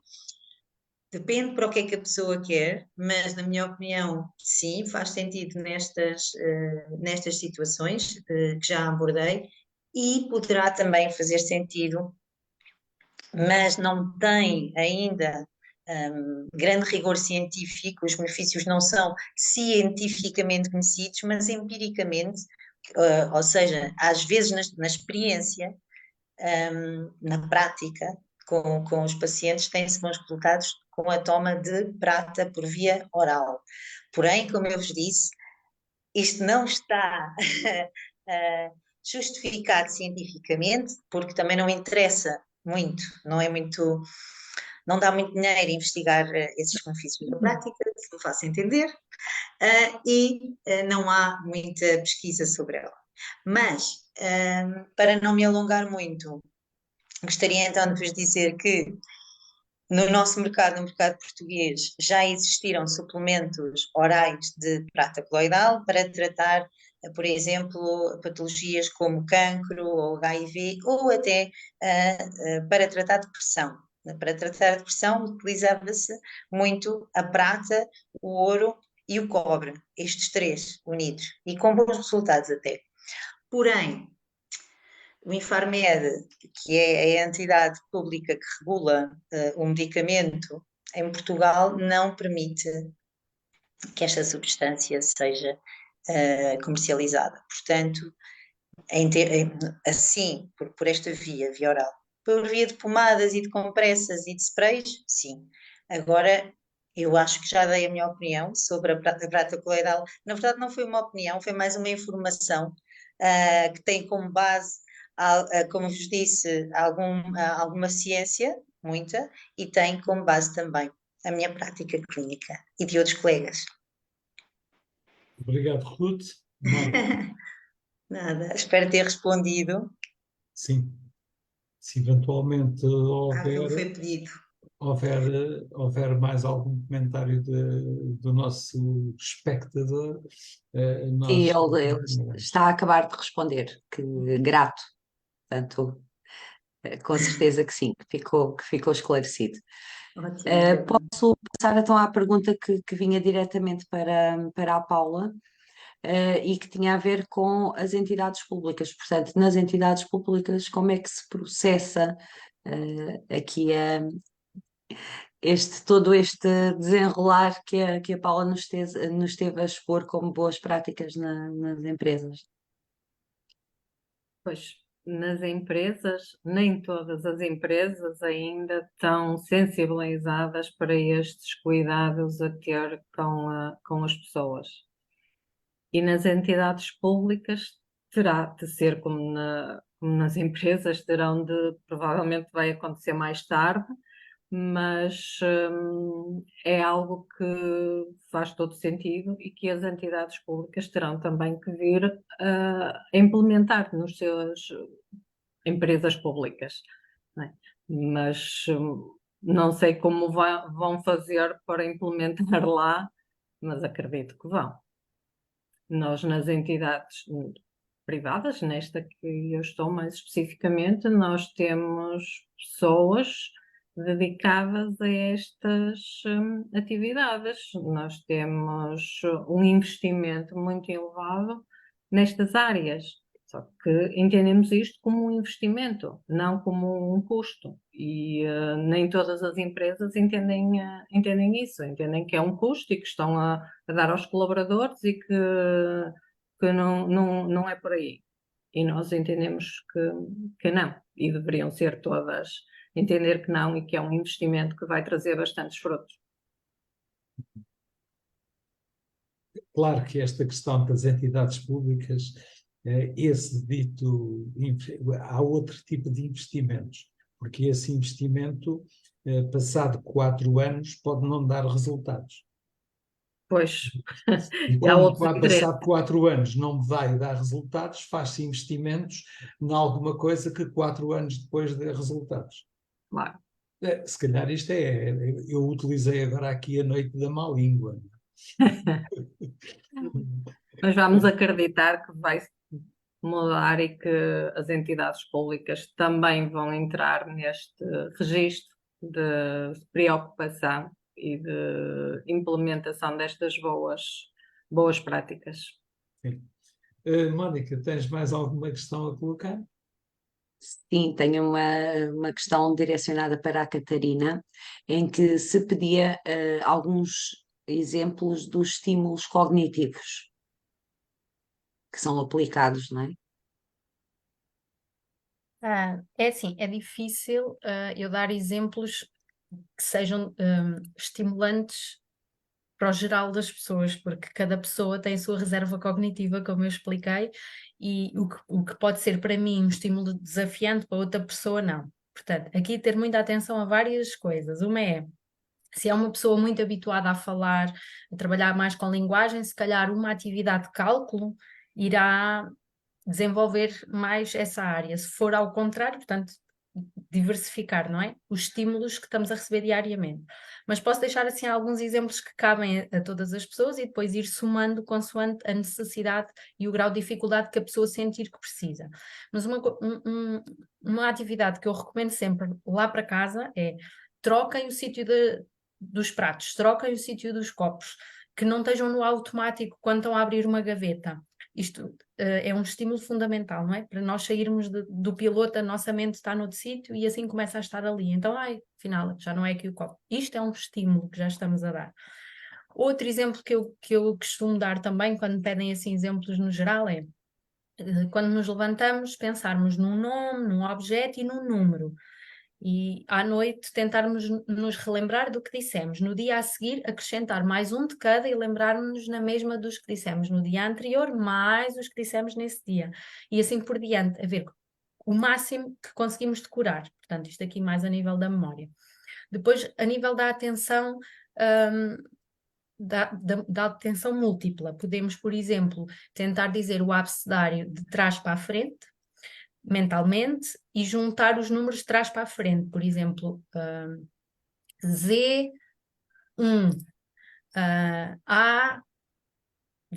depende para o que é que a pessoa quer, mas, na minha opinião, sim, faz sentido nestas situações que já abordei e poderá também fazer sentido, mas não tem ainda grande rigor científico, os benefícios não são cientificamente conhecidos, mas empiricamente, ou seja, às vezes na experiência, na prática, com os pacientes, têm-se bons resultados com a toma de prata por via oral. Porém, como eu vos disse, isto não está justificado cientificamente, porque também não interessa muito, não é muito, não dá muito dinheiro investigar esses benefícios da prática, se me faço entender, e não há muita pesquisa sobre ela. Mas, para não me alongar muito, gostaria então de vos dizer que no nosso mercado, no mercado português, já existiram suplementos orais de prata coloidal para tratar, por exemplo, patologias como cancro ou HIV, ou até para tratar depressão. Para tratar depressão utilizava-se muito a prata, o ouro e o cobre, estes três unidos, e com bons resultados até. Porém, o Infarmed, que é a entidade pública que regula o medicamento, em Portugal não permite que esta substância seja comercializada. Portanto, assim, por esta via oral. Por via de pomadas e de compressas e de sprays, sim. Agora, eu acho que já dei a minha opinião sobre a prata coloidal. Na verdade, não foi uma opinião, foi mais uma informação que tem como base, como vos disse, alguma ciência, muita, e tem como base também a minha prática clínica e de outros colegas. Obrigado, Ruth. Mónica, Nada, espero ter respondido sim. Se eventualmente àquilo que foi pedido. houver mais algum comentário do nosso espectador, E nós ele responderemos. está a acabar de responder, que grato. Portanto, com certeza que sim, que ficou esclarecido. Ótimo. Posso passar então à pergunta que vinha diretamente para a Paula, e que tinha a ver com as entidades públicas. Portanto, nas entidades públicas, como é que se processa aqui todo este desenrolar que a Paula nos teve a expor como boas práticas nas empresas? Pois, nas empresas, nem todas as empresas ainda estão sensibilizadas para estes cuidados a ter com as pessoas. E nas entidades públicas terá de ser como nas empresas, provavelmente vai acontecer mais tarde, mas é algo que faz todo sentido e que as entidades públicas terão também que vir a implementar nos seus empresas públicas, não é? Mas não sei como vão fazer para implementar lá, mas acredito que vão. Nós, nas entidades privadas, nesta que eu estou mais especificamente, nós temos pessoas dedicadas a estas atividades. Nós temos um investimento muito elevado nestas áreas. Só que entendemos isto como um investimento, não como um custo. E nem todas as empresas entendem isso, entendem que é um custo e que estão a dar aos colaboradores e que não é por aí. E nós entendemos que não, e deveriam ser todas entender que não e que é um investimento que vai trazer bastantes frutos. Claro que esta questão das entidades públicas, há outro tipo de investimentos, porque esse investimento, passado 4 anos, pode não dar resultados. Pois, E e há como outros interesses. passado 4 anos não vai dar resultados, faz-se investimentos em alguma coisa que 4 anos depois dê resultados. Claro. Se calhar isto eu utilizei agora aqui a noite da má língua. Mas vamos acreditar que vai mudar e que as entidades públicas também vão entrar neste registro de preocupação e de implementação destas boas práticas. Sim. Mónica, tens mais alguma questão a colocar? Sim, tenho uma questão direcionada para a Catarina, em que se pedia alguns exemplos dos estímulos cognitivos que são aplicados, não é? É assim, é difícil eu dar exemplos que sejam estimulantes para o geral das pessoas, porque cada pessoa tem a sua reserva cognitiva, como eu expliquei, e o que pode ser para mim um estímulo desafiante, para outra pessoa não. Portanto, aqui ter muita atenção a várias coisas. Uma é, se é uma pessoa muito habituada a falar, a trabalhar mais com linguagem, se calhar uma atividade de cálculo irá desenvolver mais essa área. Se for ao contrário, portanto, diversificar, não é? Os estímulos que estamos a receber diariamente. Mas posso deixar assim alguns exemplos que cabem a todas as pessoas e depois ir somando consoante a necessidade e o grau de dificuldade que a pessoa sentir que precisa. Mas uma atividade que eu recomendo sempre lá para casa é troquem o sítio dos pratos, troquem o sítio dos copos, que não estejam no automático quando estão a abrir uma gaveta. Isto é um estímulo fundamental, não é? Para nós sairmos do piloto, a nossa mente está noutro sítio e assim começa a estar ali. Então, afinal, já não é aqui o copo. Isto é um estímulo que já estamos a dar. Outro exemplo que eu costumo dar também, quando pedem assim exemplos no geral, é quando nos levantamos, pensarmos num nome, num objeto e num número. E à noite tentarmos nos relembrar do que dissemos. No dia a seguir, acrescentar mais um de cada e lembrarmos-nos na mesma dos que dissemos no dia anterior, mais os que dissemos nesse dia. E assim por diante, a ver o máximo que conseguimos decorar. Portanto, isto aqui mais a nível da memória. Depois, a nível da atenção, da atenção múltipla, podemos, por exemplo, tentar dizer o abecedário de trás para a frente, mentalmente, e juntar os números de trás para a frente. Por exemplo, Z1,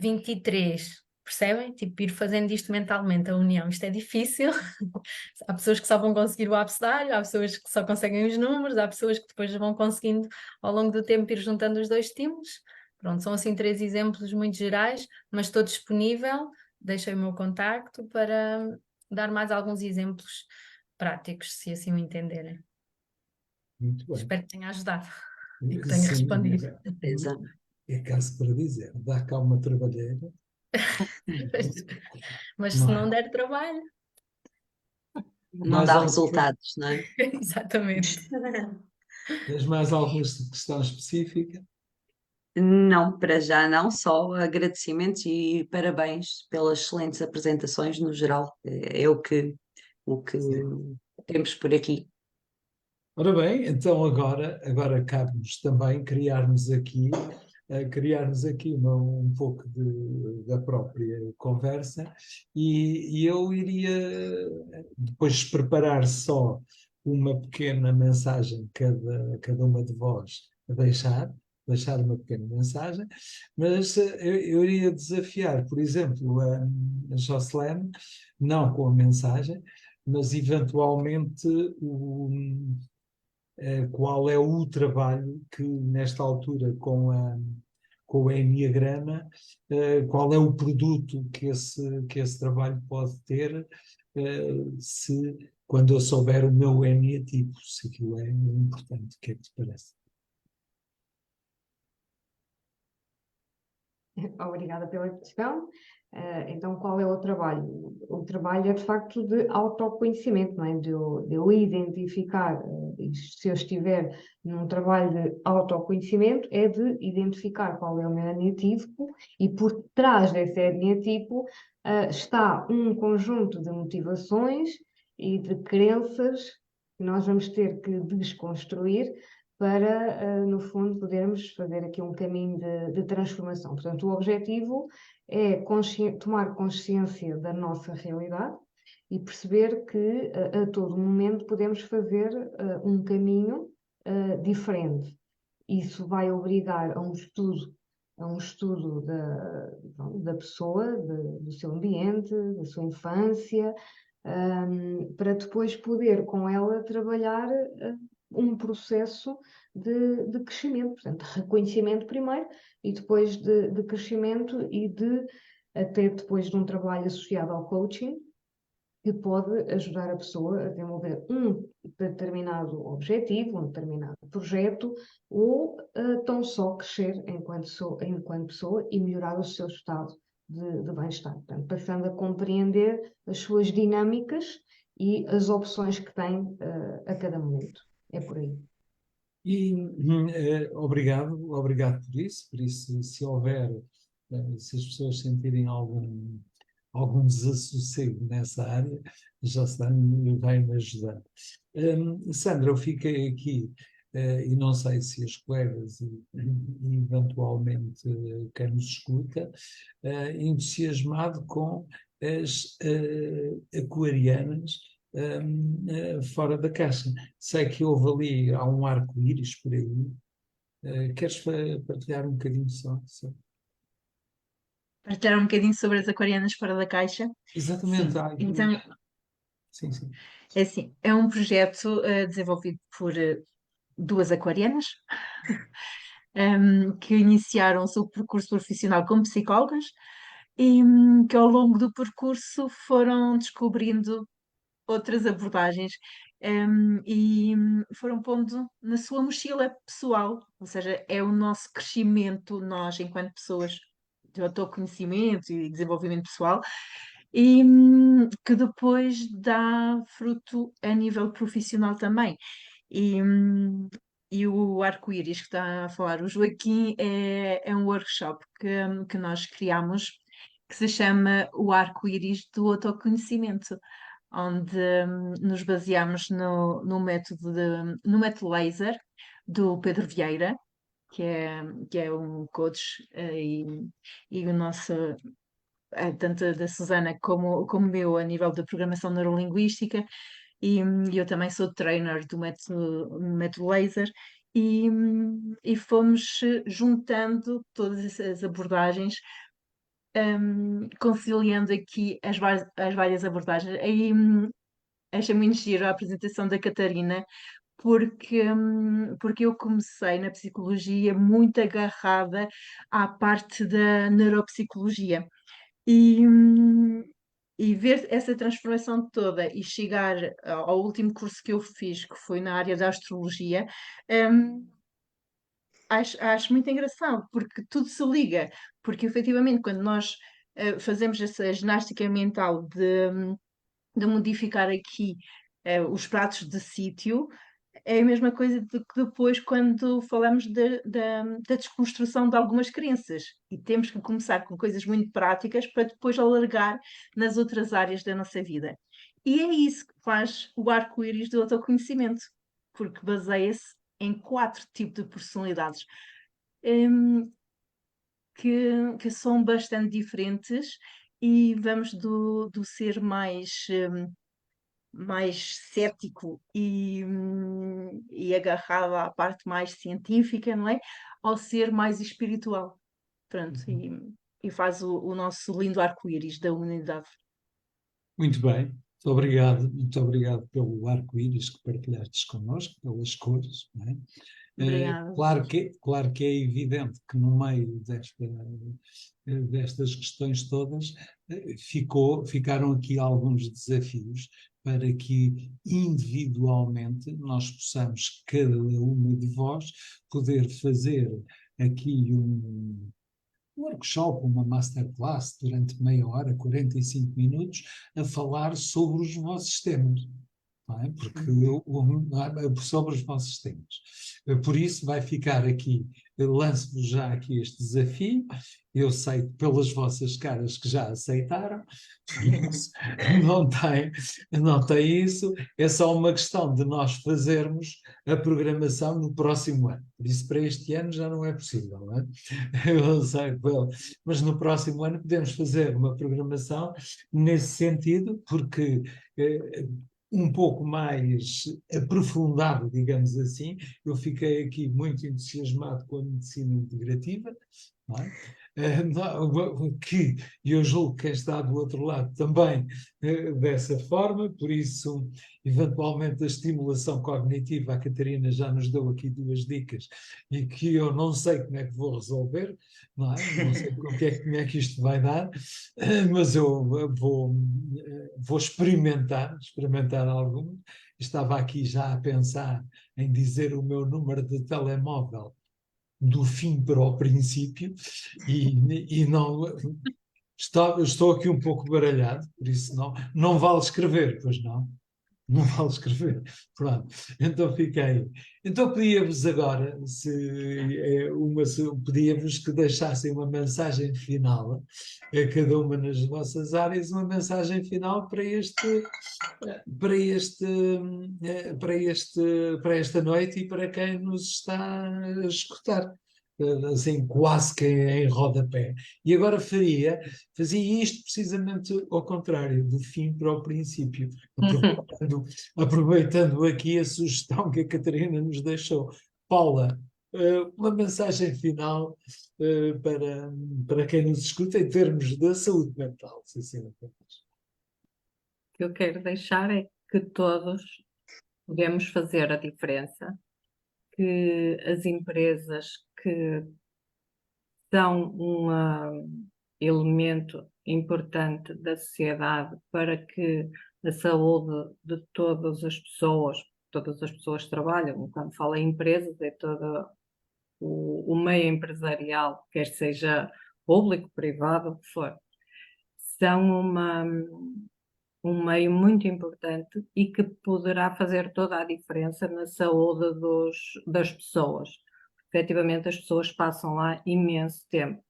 A23. Percebem? Tipo, ir fazendo isto mentalmente, a união. Isto é difícil. Há pessoas que só vão conseguir o abecedário, há pessoas que só conseguem os números, há pessoas que depois vão conseguindo, ao longo do tempo, ir juntando os dois estímulos. Pronto, são assim 3 exemplos muito gerais, mas estou disponível. Deixei o meu contacto para dar mais alguns exemplos práticos, se assim o entenderem. Muito bem. Espero que tenha ajudado e que tenha Sim, respondido. Certeza. é caso para dizer, dá cá uma trabalheira, Mas se não não é? der trabalho, Não Mais dá alguma, resultados, não é? exatamente. tens mais alguma questão específica? Não, para já não, só agradecimentos e parabéns pelas excelentes apresentações no geral. É o que Sim. temos por aqui. Ora bem, então agora cabe-nos também criarmos aqui um pouco da própria conversa e eu iria depois preparar só uma pequena mensagem cada uma de vós a deixar uma pequena mensagem, mas eu iria desafiar, por exemplo, a Jocelyn, não com a mensagem, mas eventualmente qual é o trabalho que, nesta altura, com o Enneagrama, qual é o produto que esse trabalho pode ter, quando eu souber o meu Enneatipo, se aquilo é importante. O que é que te parece? Obrigada pela questão. Então, qual é o trabalho? O trabalho é, de facto, de autoconhecimento, não é? De eu identificar, se eu estiver num trabalho de autoconhecimento, é de identificar qual é o meu eneatipo e por trás desse eneatipo está um conjunto de motivações e de crenças que nós vamos ter que desconstruir para, no fundo, podermos fazer aqui um caminho de transformação. Portanto, o objetivo é tomar consciência da nossa realidade e perceber que a todo momento podemos fazer um caminho diferente. Isso vai obrigar a um estudo da pessoa, do seu ambiente, da sua infância, para depois poder com ela trabalhar um processo de crescimento, portanto, de reconhecimento primeiro e depois de crescimento e até depois de um trabalho associado ao coaching, que pode ajudar a pessoa a desenvolver um determinado objetivo, um determinado projeto, ou tão só crescer enquanto pessoa e melhorar o seu estado de bem-estar. Portanto, passando a compreender as suas dinâmicas e as opções que tem a cada momento. É por aí. E obrigado por isso, se houver, se as pessoas sentirem algum desassossego nessa área, já vai-me ajudar. Sandra, eu fiquei aqui, e não sei se as colegas e eventualmente quem nos escuta, entusiasmado com as aquarianas fora da caixa. Sei que houve ali, há um arco-íris por aí. Queres partilhar um bocadinho só? Partilhar um bocadinho sobre as aquarianas fora da caixa. Exatamente. Sim, então Sim, sim. é assim, é um projeto desenvolvido por duas aquarianas que iniciaram o seu percurso profissional como psicólogas e que ao longo do percurso foram descobrindo outras abordagens e foram pondo na sua mochila pessoal, ou seja, é o nosso crescimento, nós enquanto pessoas de autoconhecimento e desenvolvimento pessoal, e que depois dá fruto a nível profissional também. E, e o arco-íris que está a falar, o Joaquim, é um workshop que nós criamos que se chama o arco-íris do autoconhecimento, onde nos baseamos no método laser do Pedro Vieira, que é um coach e o nosso, tanto da Susana como meu, a nível da programação neurolinguística, e eu também sou trainer do método laser. E fomos juntando todas essas abordagens, conciliando aqui as várias abordagens. Aí achei muito giro a apresentação da Catarina, porque eu comecei na psicologia muito agarrada à parte da neuropsicologia. E, hum, e ver essa transformação toda e chegar ao último curso que eu fiz, que foi na área da astrologia, hum, acho muito engraçado, porque tudo se liga. Porque efetivamente, quando nós fazemos essa ginástica mental de modificar aqui os pratos de sítio, é a mesma coisa de que depois quando falamos da desconstrução de algumas crenças. E temos que começar com coisas muito práticas para depois alargar nas outras áreas da nossa vida. E é isso que faz o arco-íris do autoconhecimento, porque baseia-se em 4 tipos de personalidades. hum, que são bastante diferentes e vamos do ser mais cético e agarrado à parte mais científica, não é? Ao ser mais espiritual. Pronto, e faz o nosso lindo arco-íris da humanidade. Muito bem, muito obrigado pelo arco-íris que partilhaste connosco, pelas cores, não é? Obrigada. Claro que é evidente que no meio destas questões todas ficaram aqui alguns desafios para que individualmente nós possamos, cada uma de vós, poder fazer aqui um workshop, uma masterclass durante meia hora, 45 minutos, a falar sobre os vossos temas. Não é? Porque sobre os vossos temas. Por isso vai ficar aqui, lanço-vos já aqui este desafio, eu sei pelas vossas caras que já aceitaram, isso, não tem isso, é só uma questão de nós fazermos a programação no próximo ano. Por isso para este ano já não é possível, não é? Eu não sei, mas no próximo ano podemos fazer uma programação nesse sentido, porque um pouco mais aprofundado, digamos assim. Eu fiquei aqui muito entusiasmado com a medicina integrativa, não é? Que eu julgo que quem está do outro lado também dessa forma, por isso, eventualmente, a estimulação cognitiva, a Catarina já nos deu aqui 2 dicas e que eu não sei como é que vou resolver, não é? Não sei como é que isto vai dar, mas eu vou experimentar algumas. Estava aqui já a pensar em dizer o meu número de telemóvel do fim para o princípio e não estou aqui um pouco baralhado, por isso não vale escrever, pois não? Não vale escrever. Pronto. Então fiquei. Então pedia-vos agora, pedia-vos que deixassem uma mensagem final a cada uma nas vossas áreas, uma mensagem final para esta noite e para quem nos está a escutar. Assim, quase que em rodapé. E agora fazia isto precisamente ao contrário, do fim para o princípio, aproveitando aqui a sugestão que a Catarina nos deixou. Paula, uma mensagem final para quem nos escuta em termos da saúde mental, se assim não for. O que eu quero deixar é que todos podemos fazer a diferença, que as empresas que são um elemento importante da sociedade para que a saúde de todas as pessoas que trabalham, quando falo em empresas, é todo o meio empresarial, quer seja público, privado, o que for, são um meio muito importante e que poderá fazer toda a diferença na saúde das pessoas. Efetivamente, as pessoas passam lá imenso tempo.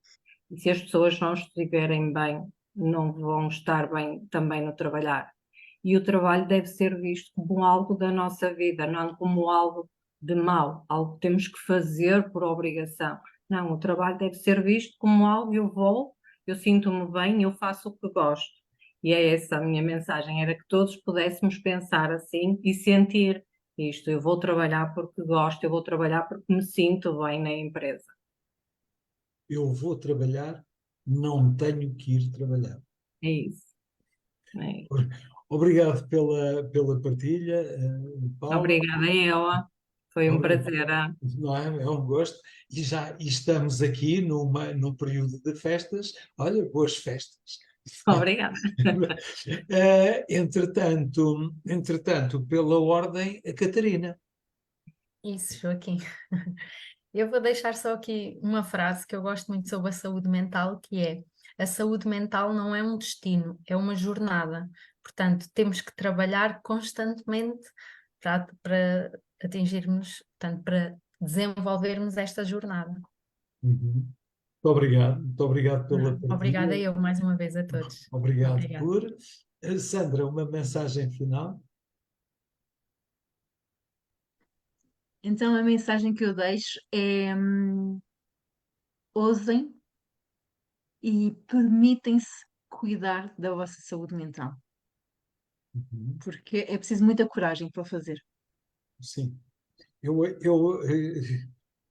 E se as pessoas não estiverem bem, não vão estar bem também no trabalhar. E o trabalho deve ser visto como algo da nossa vida, não como algo de mau, algo que temos que fazer por obrigação. Não, o trabalho deve ser visto como algo, eu sinto-me bem, eu faço o que gosto. E é essa a minha mensagem, era que todos pudéssemos pensar assim e sentir isto. Eu vou trabalhar porque gosto, eu vou trabalhar porque me sinto bem na empresa. Eu vou trabalhar, não tenho que ir trabalhar. É isso. É isso. Obrigado pela partilha, Paula. Obrigada, Ela. Foi um Obrigado. prazer. Não é? É um gosto. E já estamos aqui num período de festas. Olha, boas festas. Obrigada. Entretanto, pela ordem, a Catarina. Isso, Joaquim. Eu vou deixar só aqui uma frase que eu gosto muito sobre a saúde mental, que é: a saúde mental não é um destino, é uma jornada. Portanto, temos que trabalhar constantemente para atingirmos, portanto, para desenvolvermos esta jornada. Uhum. Muito obrigado pela Obrigada partilha. eu mais uma vez a todos. Obrigado Obrigada. por. Sandra, uma mensagem final? Então a mensagem que eu deixo é ousem e permitem-se cuidar da vossa saúde mental, Uhum. porque é preciso muita coragem para o fazer. Sim.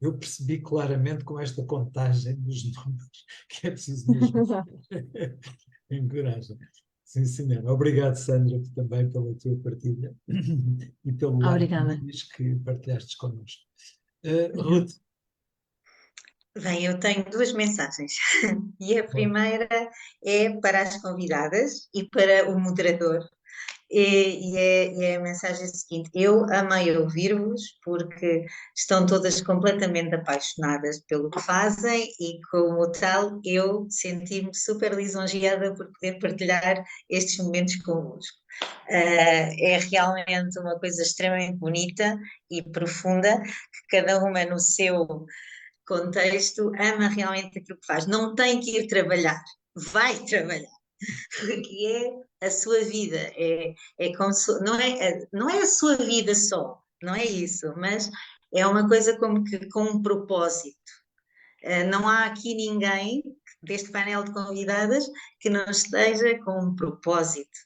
Eu percebi claramente com esta contagem dos números que é preciso mesmo encoragem. Sim, senhora. Obrigado, Sandra, também pela tua partilha e pelo lado Obrigada. feliz que partilhaste connosco. Ruth, Bem, eu tenho duas mensagens. E a primeira é para as convidadas e para o moderador. E é a mensagem seguinte: eu amei ouvir-vos porque estão todas completamente apaixonadas pelo que fazem e, como tal, eu senti-me super lisonjeada por poder partilhar estes momentos convosco. É realmente uma coisa extremamente bonita e profunda, que cada uma no seu contexto ama realmente aquilo que faz. Não tem que ir trabalhar, vai trabalhar, porque é a sua vida, é como se, não é a sua vida só, não é isso, mas é uma coisa como que com um propósito. Não há aqui ninguém deste painel de convidadas que não esteja com um propósito.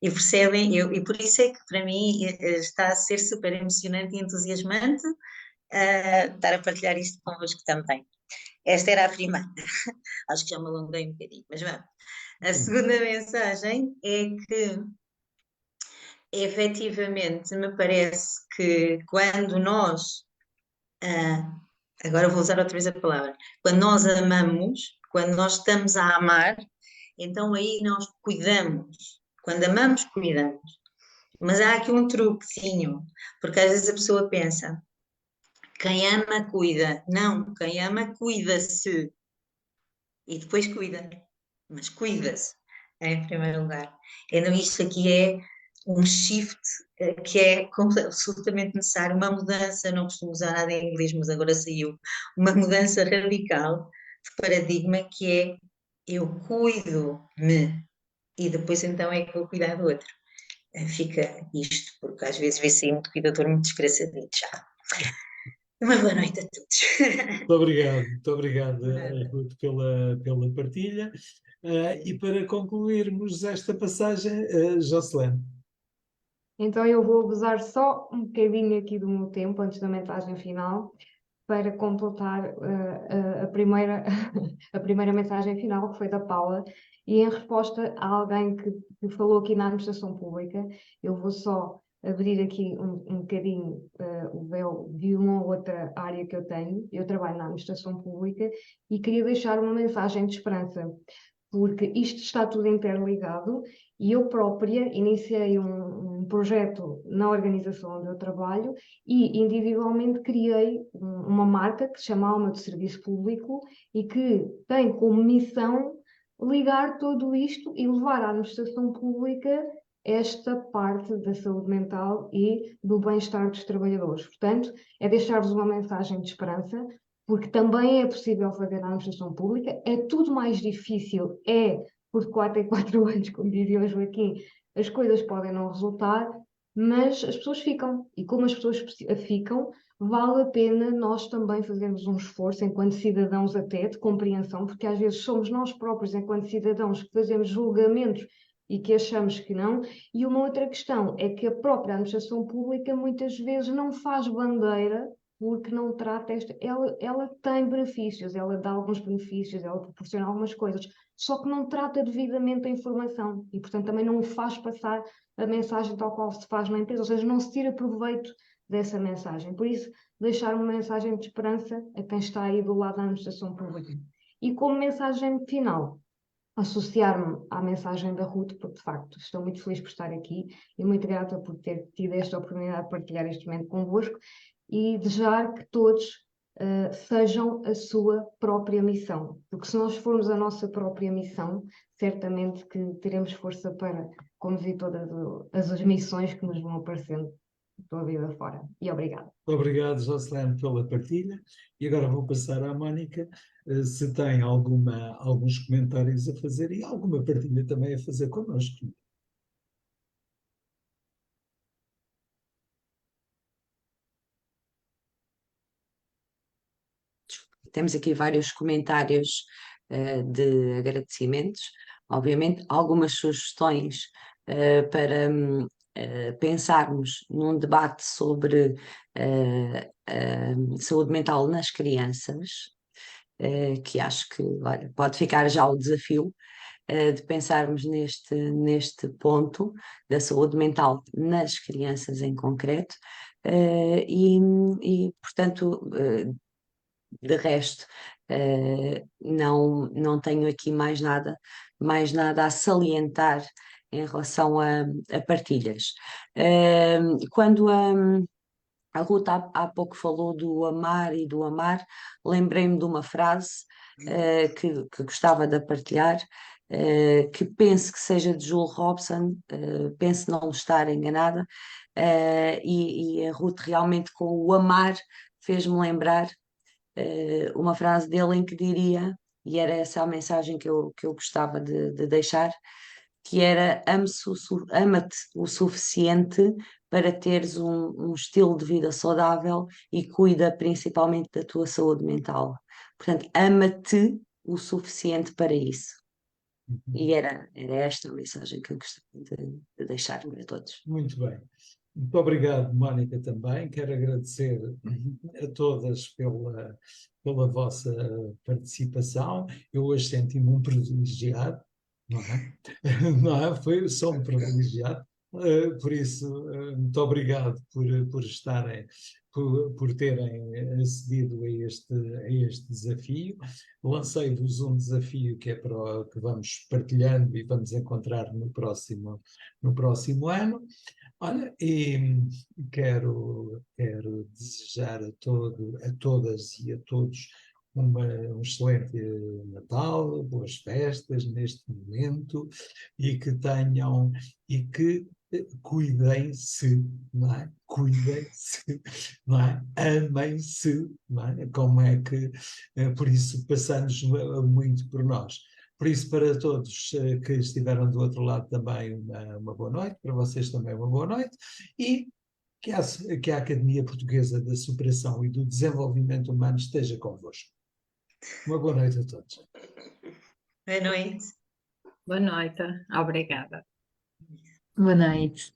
E percebem, e por isso é que para mim está a ser super emocionante e entusiasmante estar a partilhar isto convosco também. Esta era a primeira. Acho que já me alonguei um bocadinho, mas vamos. A segunda mensagem é que, efetivamente, me parece que quando nós, agora vou usar outra vez a palavra, quando nós amamos, quando nós estamos a amar, então aí nós cuidamos. Quando amamos, cuidamos. Mas há aqui um truquezinho, porque às vezes a pessoa pensa, quem ama, cuida. Não, quem ama, cuida-se. E depois cuida. Mas cuida-se, em primeiro lugar. Então isto aqui é um shift que é absolutamente necessário, uma mudança, não costumo usar nada em inglês, mas agora saiu, uma mudança radical de paradigma que é eu cuido-me e depois então é que vou cuidar do outro. Fica isto, porque às vezes vê-se aí um cuidador muito desgraçadito já. Uma boa noite a todos. Muito obrigado, Nada. Ruth, pela partilha. E para concluirmos esta passagem, Jocelyn. Então eu vou abusar só um bocadinho aqui do meu tempo antes da mensagem final para completar a primeira, a primeira mensagem final, que foi da Paula, e em resposta a alguém que falou aqui na administração pública, eu vou só abrir aqui um bocadinho o véu de uma ou outra área que eu tenho. Eu trabalho na administração pública e queria deixar uma mensagem de esperança, porque isto está tudo interligado e eu própria iniciei um projeto na organização onde eu trabalho e individualmente criei uma marca que se chama Alma de Serviço Público e que tem como missão ligar tudo isto e levar à administração pública esta parte da saúde mental e do bem-estar dos trabalhadores. Portanto, é deixar-vos uma mensagem de esperança, porque também é possível fazer na administração pública, é tudo mais difícil, por 4 em 4 anos, como dizia o Joaquim, as coisas podem não resultar, mas as pessoas ficam, e como as pessoas ficam, vale a pena nós também fazermos um esforço, enquanto cidadãos até, de compreensão, porque às vezes somos nós próprios, enquanto cidadãos, que fazemos julgamentos e que achamos que não. E uma outra questão é que a própria administração pública muitas vezes não faz bandeira porque não trata ela tem benefícios, ela dá alguns benefícios, ela proporciona algumas coisas, só que não trata devidamente a informação e, portanto, também não faz passar a mensagem tal qual se faz na empresa, ou seja, não se tira proveito dessa mensagem. Por isso, deixar uma mensagem de esperança a quem está aí do lado da administração pública. E como mensagem final, associar-me à mensagem da Ruth, porque de facto estou muito feliz por estar aqui e muito grata por ter tido esta oportunidade de partilhar este momento convosco e desejar que todos sejam a sua própria missão, porque se nós formos a nossa própria missão, certamente que teremos força para conduzir todas as missões que nos vão aparecendo pela vida fora. E obrigada. Obrigado, Jocelyn, pela partilha. E agora vou passar à Mónica, se tem alguns comentários a fazer e alguma partilha também a fazer connosco. Temos aqui vários comentários de agradecimentos, obviamente, algumas sugestões para pensarmos num debate sobre saúde mental nas crianças, que acho que olha, pode ficar já o desafio de pensarmos neste ponto da saúde mental nas crianças em concreto, portanto, de resto, não tenho aqui mais nada a salientar em relação a partilhas. Quando a Ruth há pouco falou do amar e do amar, lembrei-me de uma frase que gostava de partilhar, que penso que seja de Joel Robson, penso não estar enganada, e a Ruth realmente com o amar fez-me lembrar uma frase dele em que diria, e era essa a mensagem que eu gostava de deixar, que era ama-te o suficiente para teres um estilo de vida saudável e cuida principalmente da tua saúde mental. Portanto, ama-te o suficiente para isso. E era esta a mensagem que eu gostava de deixar para todos. Muito bem. Muito obrigado, Mónica, também. Quero agradecer a todas pela vossa participação. Eu hoje senti-me um privilegiado, não é? Não é? Sou um privilegiado. Por isso, muito obrigado por estarem, por terem acedido a este desafio. Lancei-vos um desafio que é que vamos partilhando e vamos encontrar no próximo ano. Olha, e quero desejar a todas e a todos um excelente Natal, boas festas neste momento e que tenham e que cuidem-se, não é? Cuidem-se, não é? Amem-se, não é? Como é que, por isso, passamos muito por nós. Por isso, para todos que estiveram do outro lado também, uma boa noite, para vocês também uma boa noite, e que a Academia Portuguesa da Superação e do Desenvolvimento Humano esteja convosco. Uma boa noite a todos. Boa noite. Boa noite, obrigada. Boa noite.